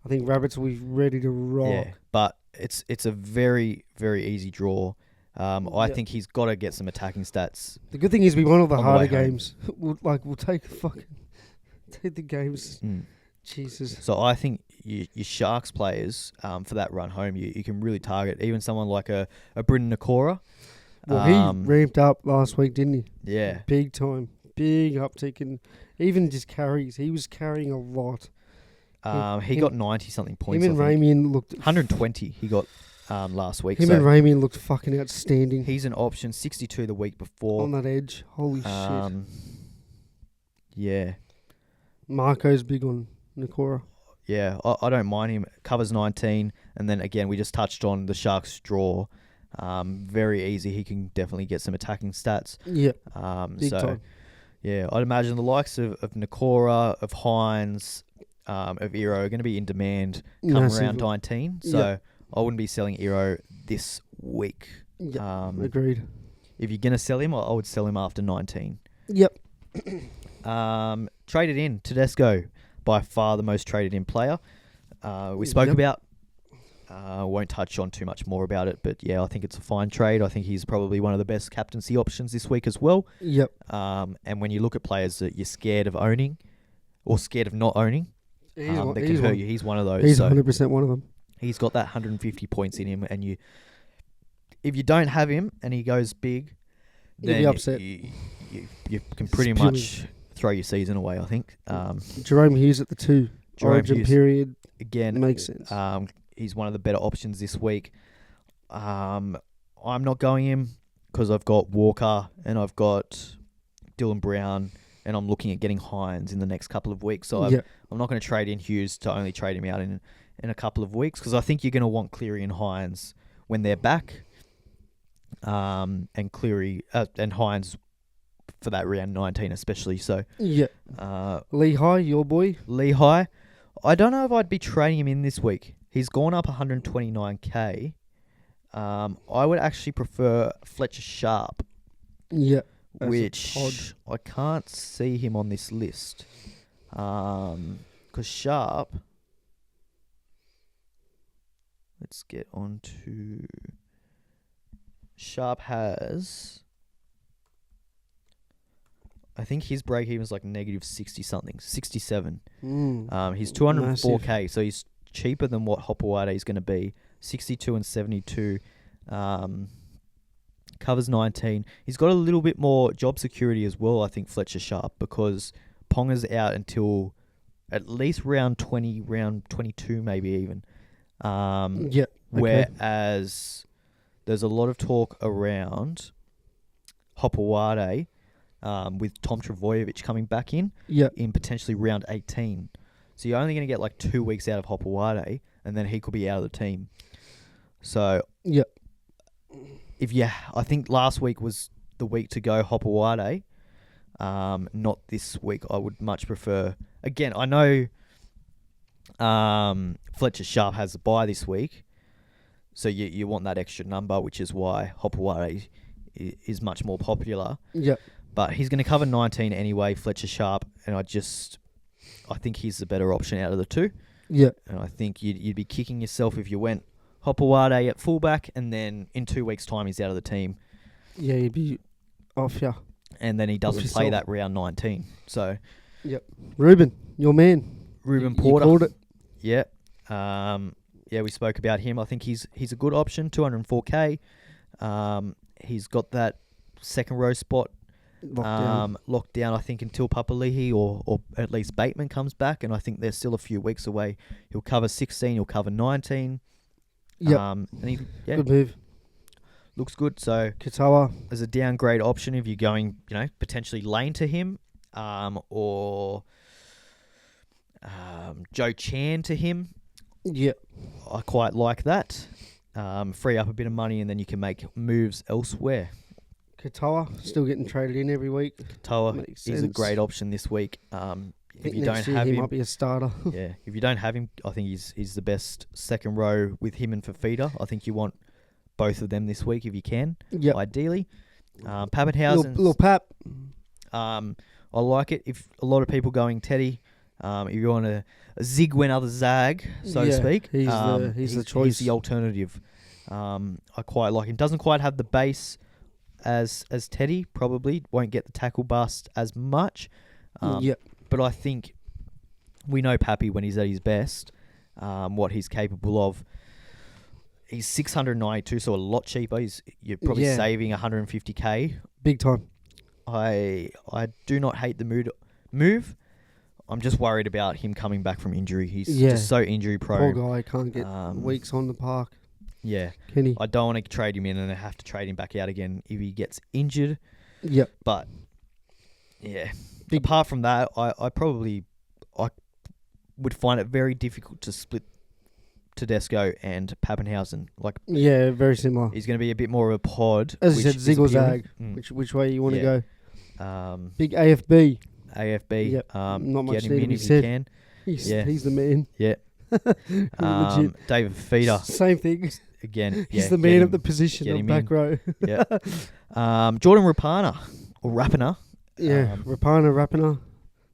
I think Rabbits will be ready to rock. Yeah, but it's a very, very easy draw. I think he's got to get some attacking stats. The good thing is we won all the harder games. We'll take the games. Jesus. So I think your Sharks players for that run home, you can really target even someone like a Brendan Nakora. Well, he ramped up last week, didn't he? Yeah. Big time. Big uptick in even just carries. He was carrying a lot. He got 90-something points. Him and Ramian looked... 120 he got last week. Him and Ramian looked fucking outstanding. He's an option, 62 the week before. On that edge. Holy shit. Yeah. Marco's big on Nakora. Yeah, I don't mind him. Covers 19. And then, again, we just touched on the Sharks' draw. Very easy. He can definitely get some attacking stats. Yeah. Big time. Yeah, I'd imagine the likes of Nakora, of Hines, of Iro are going to be in demand come around 19. So I wouldn't be selling Iro this week. Yep. Agreed. If you're going to sell him, I would sell him after 19. Yep. Traded in, Tedesco, by far the most traded in player. We spoke about. Won't touch on too much more about it, but yeah, I think it's a fine trade. I think he's probably one of the best captaincy options this week as well. Yep. And when you look at players that you're scared of owning or scared of not owning, that can hurt you. He's one of those. He's 100% one of them. He's got that 150 points in him, and if you don't have him and he goes big, then you'll be upset. You can pretty much throw your season away, I think. Jerome Hughes at the 2. Origin Hughes, period. Again, makes sense. He's one of the better options this week. I'm not going him because I've got Walker and I've got Dylan Brown, and I'm looking at getting Hines in the next couple of weeks. So I'm not going to trade in Hughes to only trade him out in a couple of weeks, because I think you're going to want Cleary and Hines when they're back. And Cleary and Hines for that round 19 especially. So Lehigh, your boy. Lehigh, I don't know if I'd be trading him in this week. He's gone up 129k. I would actually prefer Fletcher Sharp. Yeah. Which I can't see him on this list. Because Sharp... Let's get on to... Sharp has... I think his break even is like negative 60-something. 67. He's 204k, massive. So he's cheaper than what Hopewade is going to be. 62 and 72. Covers 19. He's got a little bit more job security as well, I think, Fletcher Sharp, because Ponga's out until at least round 20, round 22 maybe even. Whereas there's a lot of talk around Hopewade with Tom Trbojevic coming back in potentially round 18. So you're only going to get like 2 weeks out of Hopewade, and then he could be out of the team. So I think last week was the week to go Hopewade. Not this week. I would much prefer. Again, I know Fletcher Sharp has a bye this week, so you want that extra number, which is why Hopewade is much more popular. Yeah. But he's going to cover 19 anyway, Fletcher Sharp, and I think he's the better option out of the two. Yeah. And I think you'd be kicking yourself if you went Hopewade at fullback, and then in 2 weeks' time he's out of the team. Yeah, you'd be off, and then he doesn't play that round 19. So, Ruben, your man. Ruben Porter. You called it. Yeah. We spoke about him. I think he's a good option, 204k. He's got that second row spot locked down, I think, until Papali'i or at least Bateman comes back, and I think they're still a few weeks away. He'll cover 16, he'll cover 19. And good move. Looks good. So Katoa as a downgrade option if you're going, potentially Lane to him, or Joe Chan to him. Yeah. I quite like that. Free up a bit of money, and then you can make moves elsewhere. Katoa still getting traded in every week. Katoa is a great option this week. If you don't have him, he might be a starter. Yeah, if you don't have him, I think he's the best second row with him and Fafita. I think you want both of them this week if you can. Yeah, ideally. Pappenhausen. Little Pap. I like it. If a lot of people going Teddy, if you want to zig when others zag, so to speak, he's the choice. He's the alternative. I quite like him. Doesn't quite have the base as Teddy. Probably won't get the tackle bust as much. But I think we know Pappy when he's at his best, what he's capable of. He's 692, so a lot cheaper. You're probably saving 150k. Big time. I do not hate the move. I'm just worried about him coming back from injury. He's just so injury prone. Poor guy can't get weeks on the park. Yeah. Kenny. I don't want to trade him in and have to trade him back out again if he gets injured. Yep. But, yeah. Apart from that, I would find it very difficult to split Tedesco and Pappenhausen. Very similar. He's going to be a bit more of a pod. As you said, zig or zag. Which way you want to go? Big AFB. Yep. Not much get him in if said. you can. He's the man. Yeah. David Feeder. Same thing. Again. He's the man of the position of back row. Yeah. Jordan Rapana or Rapana. Yeah, Rapana.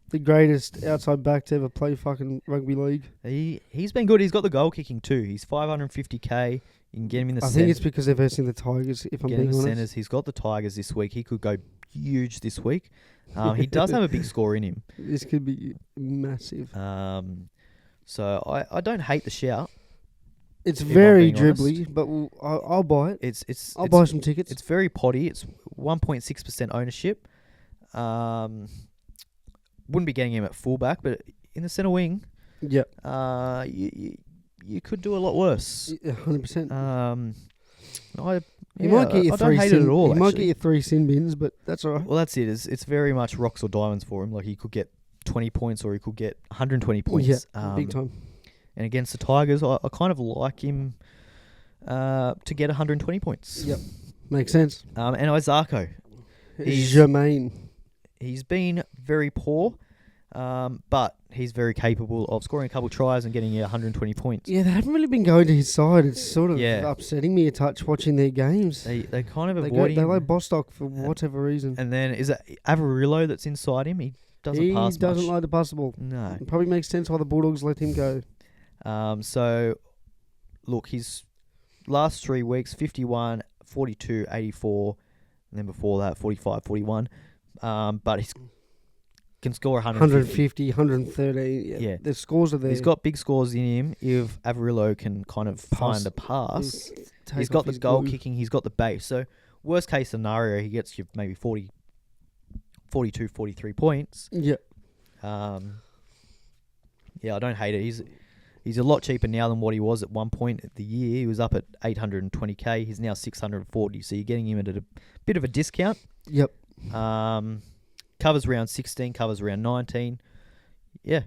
The greatest outside back to ever play fucking rugby league. He's been good. He's got the goal kicking too. He's 550k. You can get him in the centre. I think it's because they're versing the Tigers, if I'm being honest. Centres. He's got the Tigers this week. He could go huge this week. He does have a big score in him. This could be massive. So I don't hate the shout. It's very dribbly, but I'll buy it. I'll buy some tickets. It's very potty. It's 1.6% ownership. Wouldn't be getting him at fullback, but in the centre wing, you could do a lot worse. 100%. He might get you three. He might get you 3 sin bins, but that's all right. Well, that's it. It's very much rocks or diamonds for him. Like he could get 20 points or he could get 120 points. Yeah, big time. And against the Tigers, I kind of like him to get 120 points. Yep, makes sense. And Isako, Jermaine. He's been very poor, but he's very capable of scoring a couple tries and getting you 120 points. Yeah, they haven't really been going to his side. It's sort of upsetting me a touch watching their games. They kind of avoid him. They like Bostock for whatever reason. And then is it Averillo that's inside him? He doesn't pass much. He doesn't like to pass the ball. No. It probably makes sense why the Bulldogs let him go. So, look, his last 3 weeks, 51, 42, 84, and then before that, 45, 41. But he can score 150, 130. Yeah. The scores are there. He's got big scores in him. If Averillo can kind of find a pass, he's got the goal kicking, he's got the base. So, worst case scenario, he gets you maybe 40, 42, 43 points. Yeah. I don't hate it. He's a lot cheaper now than what he was at one point of the year. He was up at 820k. He's now 640. So you're getting him at a bit of a discount. Yep. Covers round 16, covers round 19. Yeah.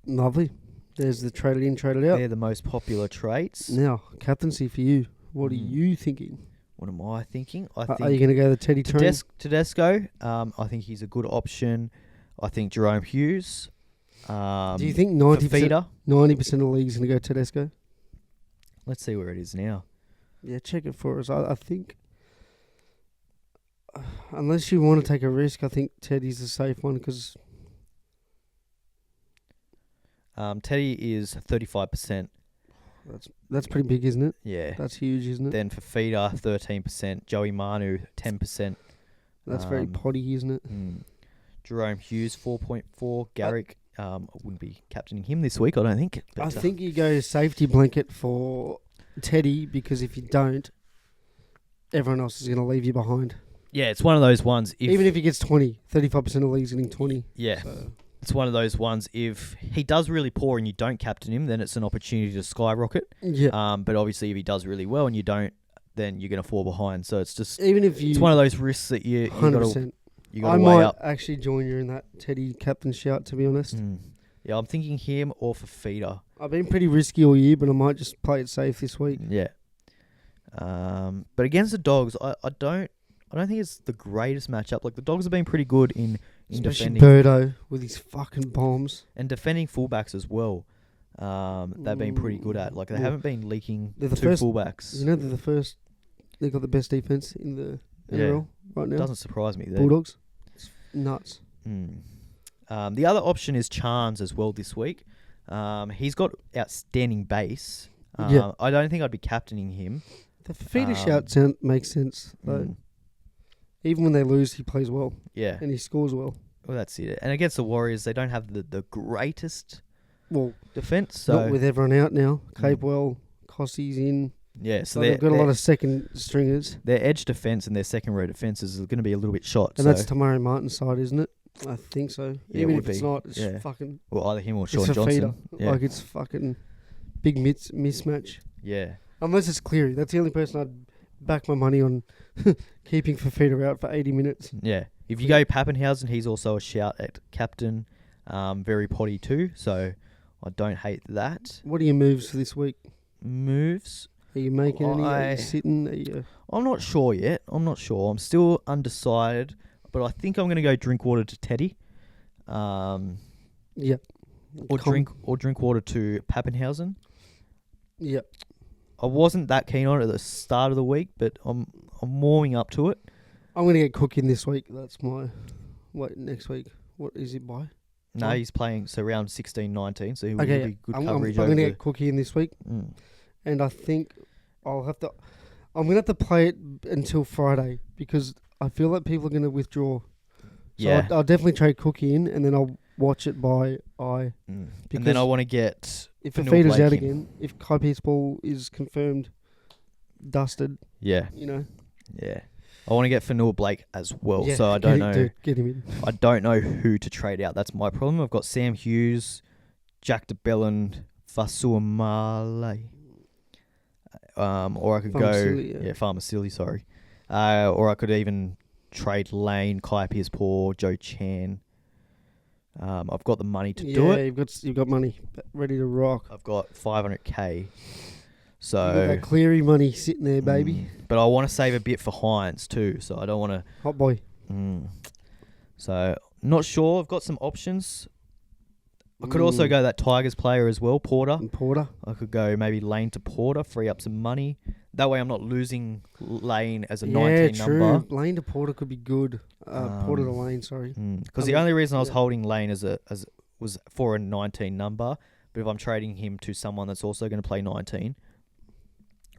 Lovely. There's the traded in, traded out. They're the most popular traits. Now, captaincy for you. What are you thinking? What am I thinking? Are you going to go the Teddy train? Tedesco. I think he's a good option. I think Jerome Hughes. Do you think 90% of the league's going to go Tedesco? Let's see where it is now. Yeah, check it for us. I think, unless you want to take a risk, I think Teddy's a safe one because Teddy is 35%. That's pretty big, isn't it? Yeah. That's huge, isn't it? Then for Feeder, 13%. Joey Manu, 10%. That's very potty, isn't it? Jerome Hughes, 4.4. Garrick. I wouldn't be captaining him this week, I don't think. I think you go safety blanket for Teddy because if you don't, everyone else is going to leave you behind. Yeah, it's one of those ones. Even if he gets 20, 35% of the league's getting 20. Yeah. So. It's one of those ones, if he does really poor and you don't captain him, then it's an opportunity to skyrocket. Yeah. But obviously if he does really well and you don't, then you're going to fall behind. So it's just... It's one of those risks that you 100%. I might actually join you in that Teddy captain shout, to be honest. Yeah, I'm thinking him or for Feeder. I've been pretty risky all year, but I might just play it safe this week. Yeah. But against the Dogs, I don't I don't think it's the greatest matchup. Like the Dogs have been pretty good in Especially defending. Birdo with his fucking bombs. And defending fullbacks as well. They've been pretty good at. Like they haven't been leaking they're the two first, fullbacks. You know, they're the first. They got the best defense in the NRL right now. Doesn't surprise me. Bulldogs. It's nuts. The other option is Chance as well this week. He's got outstanding base. I don't think I'd be captaining him. The Fafita shout makes sense though. Even when they lose, he plays well. Yeah. And he scores well. Well, that's it. And against the Warriors, they don't have the greatest defence. So not with everyone out now. Capewell, Cossey's in. Yeah, so they've got a lot of second stringers. Their edge defence and their second row defences are going to be a little bit shot. And that's Tamari Martin's side, isn't it? I think so. Yeah, even if it's not, it's fucking... Well, either him or Sean Johnson. Yeah. Like, it's fucking big mismatch. Yeah. Unless it's Cleary. That's the only person I'd back my money on keeping Fafita out for 80 minutes. Yeah. If you go Pappenhausen, he's also a shout at captain. Very potty too, so I don't hate that. What are your moves for this week? Moves? Are you making any? Are you sitting? I'm not sure yet. I'm still undecided, but I think I'm going to go Drinkwater to Teddy. Yeah. Or Drinkwater to Pappenhausen. Yeah. I wasn't that keen on it at the start of the week, but I'm warming up to it. I'm going to get Cook in this week. That's my... Wait, next week. What is it by? No, he's playing round 16, 19, so he'll be good coverage. I'm going to get Cookie in this week. And I think I'm going to have to play it until Friday because I feel like people are going to withdraw. So I'll definitely trade Cookie in and then I'll watch it by eye. And then I want to get... If Fafita's out again, if Kai Peace-Ball is confirmed dusted, yeah. I want to get Fanua Blake as well, so I don't know. Get him in. I don't know who to trade out. That's my problem. I've got Sam Hughes, Jack DeBellin, Fasuamale. Or I could Farmasili, sorry. Or I could even trade Lane, Kai Pearce-Paul, Joe Chan. I've got the money to do it. Yeah, you've got money ready to rock. I've got 500k. So you got that Cleary money sitting there, baby. But I want to save a bit for Hines too, so I don't want to... Hot boy. So, not sure. I've got some options. I could also go that Tigers player as well, Porter. I could go maybe Lane to Porter, free up some money. That way I'm not losing Lane as a 19 number. Lane to Porter could be good. Porter to Lane, sorry. Because the only reason I was holding Lane was for a 19 number, but if I'm trading him to someone that's also going to play 19...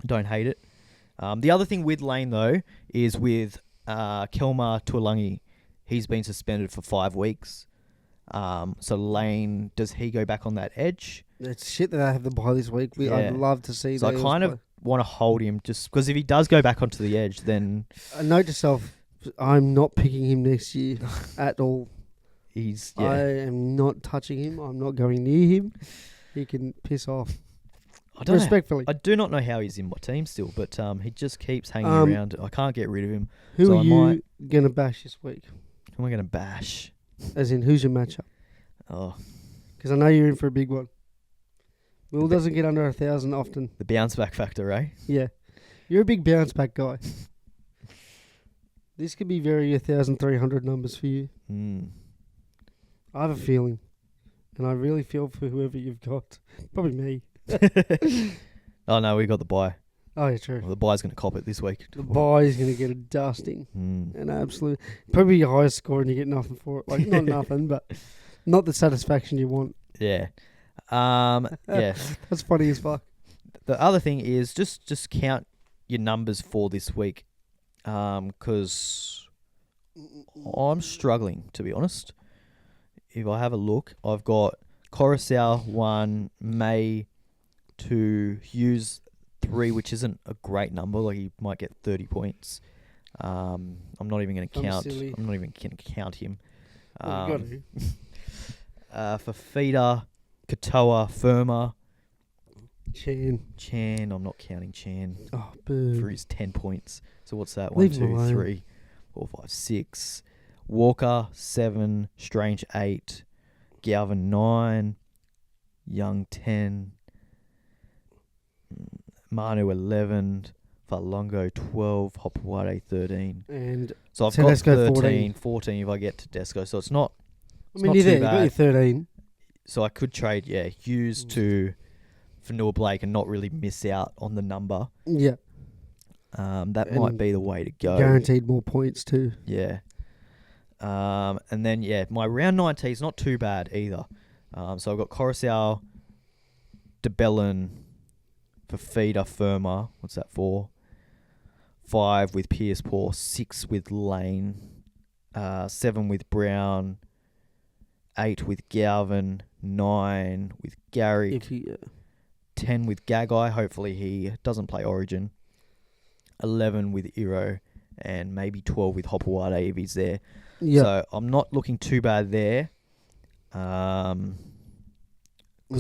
Don't hate it. The other thing with Lane, though, is with Kelmar Tuolangi. He's been suspended for 5 weeks. So Lane, does he go back on that edge? It's shit that I have to buy this week. I'd love to see that. So I kind of want to hold him just because if he does go back onto the edge, then... Note to self, I'm not picking him next year at all. I am not touching him. I'm not going near him. He can piss off. Respectfully. I do not know how he's in my team still, but he just keeps hanging around. I can't get rid of him. Who are you going to bash this week? Who am I going to bash? As in, who's your matchup? Oh. Because I know you're in for a big one. Will doesn't get under 1,000 often. The bounce back factor, eh? Yeah. You're a big bounce back guy. This could be very 1,300 numbers for you. I have a feeling. And I really feel for whoever you've got. Probably me. Oh no, we got the bye. Oh yeah, true. Well, the bye's going to cop it this week. The bye's going to get a dusting. And absolutely, probably your highest score and you get nothing for it. Like not nothing, but not the satisfaction you want. Yeah. Yeah. That's funny as fuck. The other thing is just count your numbers for this week, because I'm struggling, to be honest. If I have a look, I've got Coruscant 1, May 2, Hughes 3, which isn't a great number. Like he might get 30 points. I'm not even going to count. I'm not even going to count him. Fafita, Katoa, Firma, Chan. I'm not counting Chan. Oh, boo. For his 10 points. So what's that? Leave 1, 2, 3, 4, 5, 6. Walker 7, Strange 8, Galvin 9, Young 10, Manu 11, Falongo 12, Hopewade 13. And so I've Tedesco got 14 if I get Tedesco. So it's not. I mean, you're there. You got your 13. So I could trade, Hughes for Noah Blake and not really miss out on the number. Yeah. That might be the way to go. Guaranteed more points too. Yeah. And then, my round 19 is not too bad either. So I've got Coruscant, DeBellin, Fafita, Firma. What's that for? 5 with Pierce Paul, 6 with Lane, 7 with Brown, 8 with Galvin, 9 with Garrick, 10 with Gagai. Hopefully he doesn't play Origin. 11 with Iro, and maybe 12 with Hopewade if he's there. Yeah. So I'm not looking too bad there. Because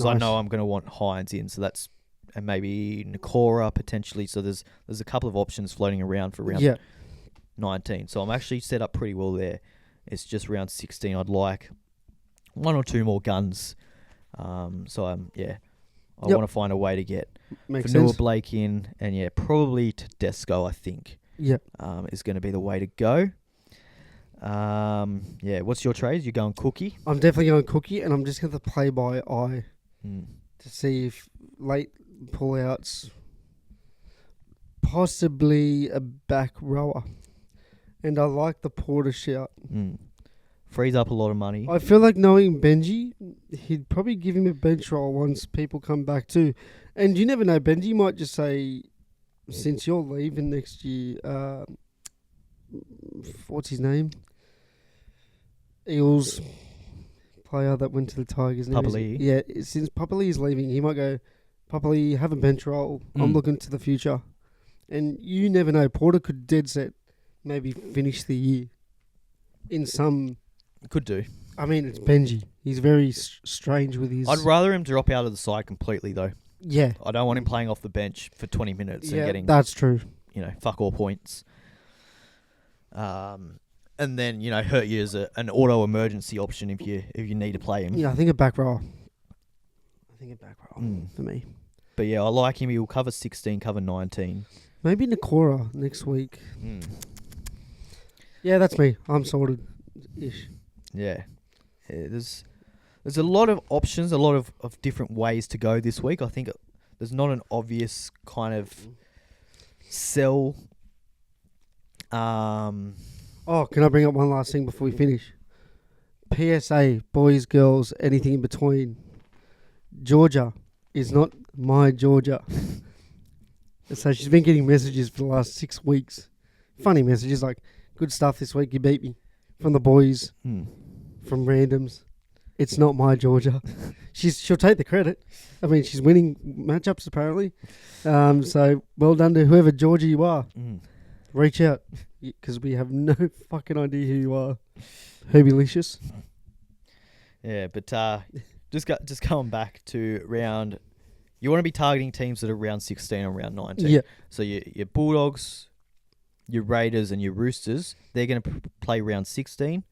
I know I'm going to want Hines in, so that's, and maybe Nakora potentially. So there's a couple of options floating around for round 19. So I'm actually set up pretty well there. It's just round 16. I'd like 1 or 2 more guns. So I want to find a way to get Vanilla Blake in, and probably Tedesco, I think. Is going to be the way to go. What's your trades? You going Cookie? I'm definitely going Cookie, and I'm just going to play by eye to see if late pullouts, possibly a back rower. And I like the Porter shout. Frees up a lot of money. I feel like knowing Benji, he'd probably give him a bench roll once people come back too. And you never know, Benji might just say, since you're leaving next year, what's his name? Eels player that went to the Tigers. Papali. Yeah, since Papali is leaving, he might go, Papali, have a bench roll. I'm looking to the future. And you never know, Porter could dead set maybe finish the year in some... Could do. I mean, it's Benji. He's very strange with his... I'd rather him drop out of the side completely, though. Yeah. I don't want him playing off the bench for 20 minutes and getting... that's true. Fuck all points. And then, hurt you as an auto emergency option if you need to play him. Yeah, I think a back row. For me. But I like him. He'll cover 16, cover 19. Maybe Nakora next week. Yeah, that's me. I'm sorted-ish. Yeah. There's a lot of options, a lot of different ways to go this week. I think there's not an obvious kind of sell. Can I bring up one last thing before we finish? PSA, boys, girls, anything in between. Georgia is not my Georgia. So she's been getting messages for the last 6 weeks. Funny messages like, good stuff this week, you beat me. From the boys, from randoms. It's not my Georgia. She'll take the credit. I mean, she's winning matchups apparently. So well done to whoever Georgia you are. Reach out, because we have no fucking idea who you are. Hoobylicious. Yeah, but just coming back to round, you want to be targeting teams that are round 16 and round 19. Yeah. So your Bulldogs, your Raiders, and your Roosters, they're going to play round 16,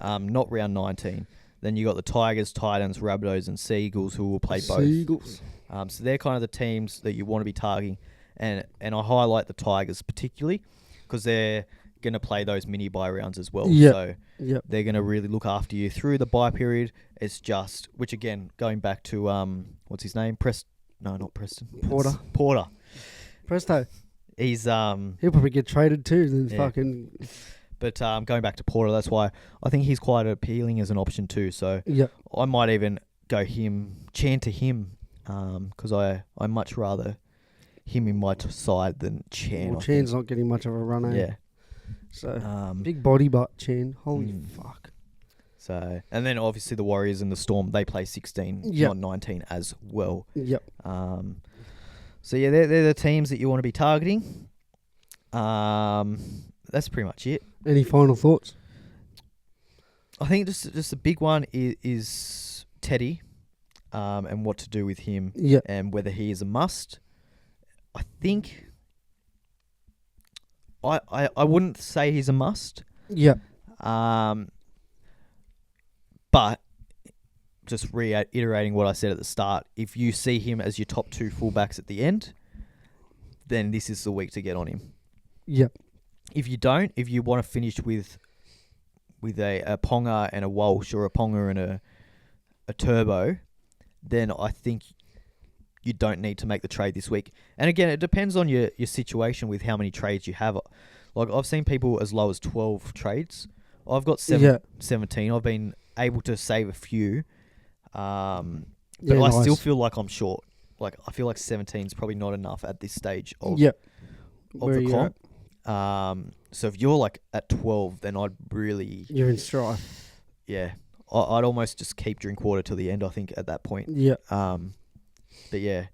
not round 19. Then you got the Tigers, Titans, Rabbitohs, and Seagulls who will play both. Seagulls. So they're kind of the teams that you want to be targeting, and I highlight the Tigers particularly because they're going to play those mini bye rounds as well. Yep. So they're going to really look after you through the bye period. It's just, which again, going back to what's his name? No, not Preston. Porter. Presto. He's he'll probably get traded too. Then fucking. But going back to Porter, that's why I think he's quite appealing as an option too. So I might even go Chan to him, because I much rather him in my side than Chan. Well, Chan's not getting much of a run, eh? Yeah. So big body butt Chan. Holy fuck. So, and then obviously the Warriors and the Storm, they play 16, not 19 as well. Yep. So yeah, they're the teams that you want to be targeting. That's pretty much it. Any final thoughts? I think just the big one is Teddy, and what to do with him, and whether he is a must. I think I wouldn't say he's a must. Yeah. But just reiterating what I said at the start, if you see him as your top 2 fullbacks at the end, then this is the week to get on him. Yep. If you don't, if you want to finish with a Ponga and a Walsh, or a Ponga and a Turbo, then I think you don't need to make the trade this week. And again, it depends on your situation with how many trades you have. Like, I've seen people as low as 12 trades. I've got 17. I've been able to save a few. But I still feel like I'm short. Like, I feel like 17 is probably not enough at this stage of the comp. So if you're like at 12, then I'd really... You're in strife. Yeah. I'd almost just keep Drinkwater till the end, I think, at that point. Yeah. But yeah.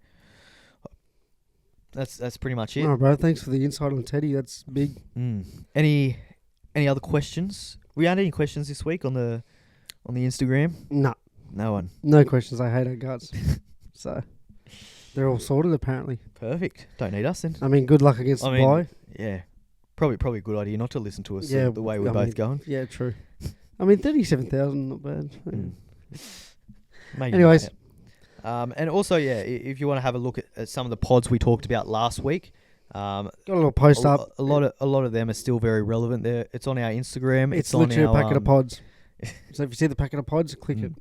That's pretty much it. All right, bro. Thanks for the insight on Teddy. That's big. Any other questions? We had any questions this week on the Instagram? No. No one. No questions. I hate our guts. So they're all sorted apparently. Perfect. Don't need us then. I mean, good luck against the bye. Yeah. Probably a good idea not to listen to us the way we're both going. Yeah, true. I mean, 37,000, not bad. Maybe. Anyways. And also, if you want to have a look at some of the pods we talked about last week, got a little post up. A lot of them are still very relevant. There, it's on our Instagram. It's literally a packet of pods. So if you see the packet of pods, click it.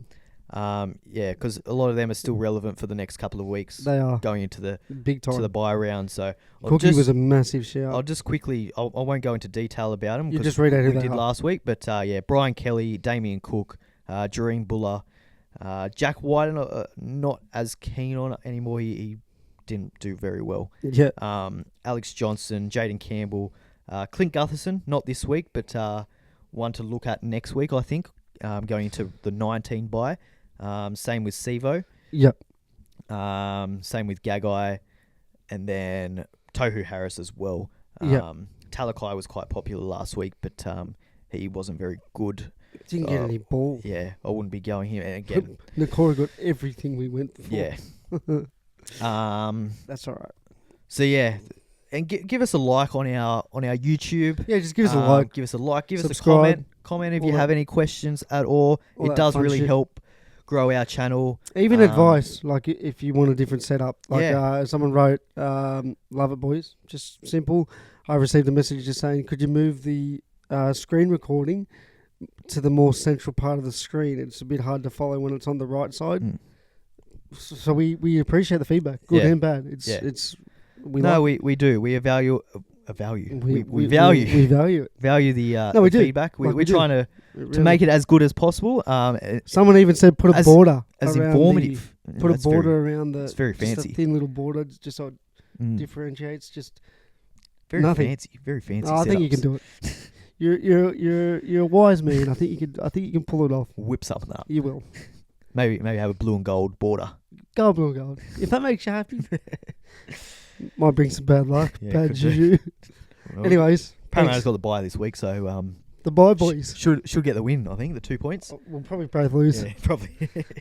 Because a lot of them are still relevant for the next couple of weeks. They are going into the big time to the bye round. So Cookie was a massive shout. I'll just quickly. I won't go into detail about them. You just read out who we did last week. But Brian Kelly, Damien Cook, Jareen Buller. Jack White, not as keen on it anymore. He didn't do very well. Yeah. Alex Johnson, Jaden Campbell, Clint Gutherson, not this week, but one to look at next week, I think, going into the 19 bye. Same with Sivo. Yep. Same with Gagai, and then Tohu Harris as well. Talakai was quite popular last week, but he wasn't very good. Didn't get any ball. Yeah, I wouldn't be going here. And again, Nakora got everything we went for. Yeah. That's all right. So yeah, and give us a like on our YouTube. Yeah, just give us a like. Give us a like. Give Subscribe. us a comment if you have any questions at all. It does really help grow our channel. Even advice, like if you want a different setup. Like someone wrote, "Love it, boys." Just simple. I received a message just saying, "Could you move the screen recording to the more central part of the screen? It's a bit hard to follow when it's on the right side." So we appreciate the feedback, good and bad. We do. We value it. Value the feedback. We're trying to make it as good as possible. Someone even said put a border as informative. Put a border around the. It's very fancy. A thin little border, just so it differentiates. Just very nothing. fancy. Very fancy. I think you can do it. You're a wise man. I think you can pull it off. Whip something up. You will. Maybe have a blue and gold border. Blue and gold. If that makes you happy. Might bring some bad luck. Bad juju. Well, Anyways. Parramatta's got the bye this week, so the bye boys should get the win, I think, the 2 points. We'll probably both lose. Yeah, probably.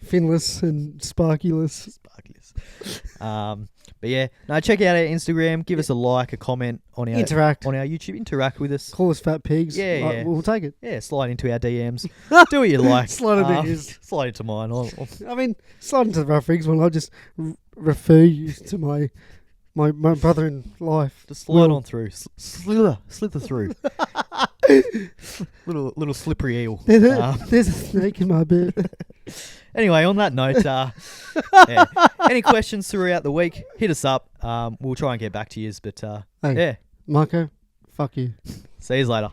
Finless and Sparkyless. But yeah, no, check out our Instagram. Give us a like, a comment on our YouTube. Interact with us. Call us fat pigs. Yeah. We'll take it. Yeah, slide into our DMs. Do what you like. Slide into his. Slide into mine. Slide into the rough rigs one. I'll just refer you to my brother in life. Just slide on through. Slither through. little slippery eel. There's a snake in my bed. Anyway, on that note, any questions throughout the week, hit us up. We'll try and get back to you. But hey, Marco, fuck you. See you later.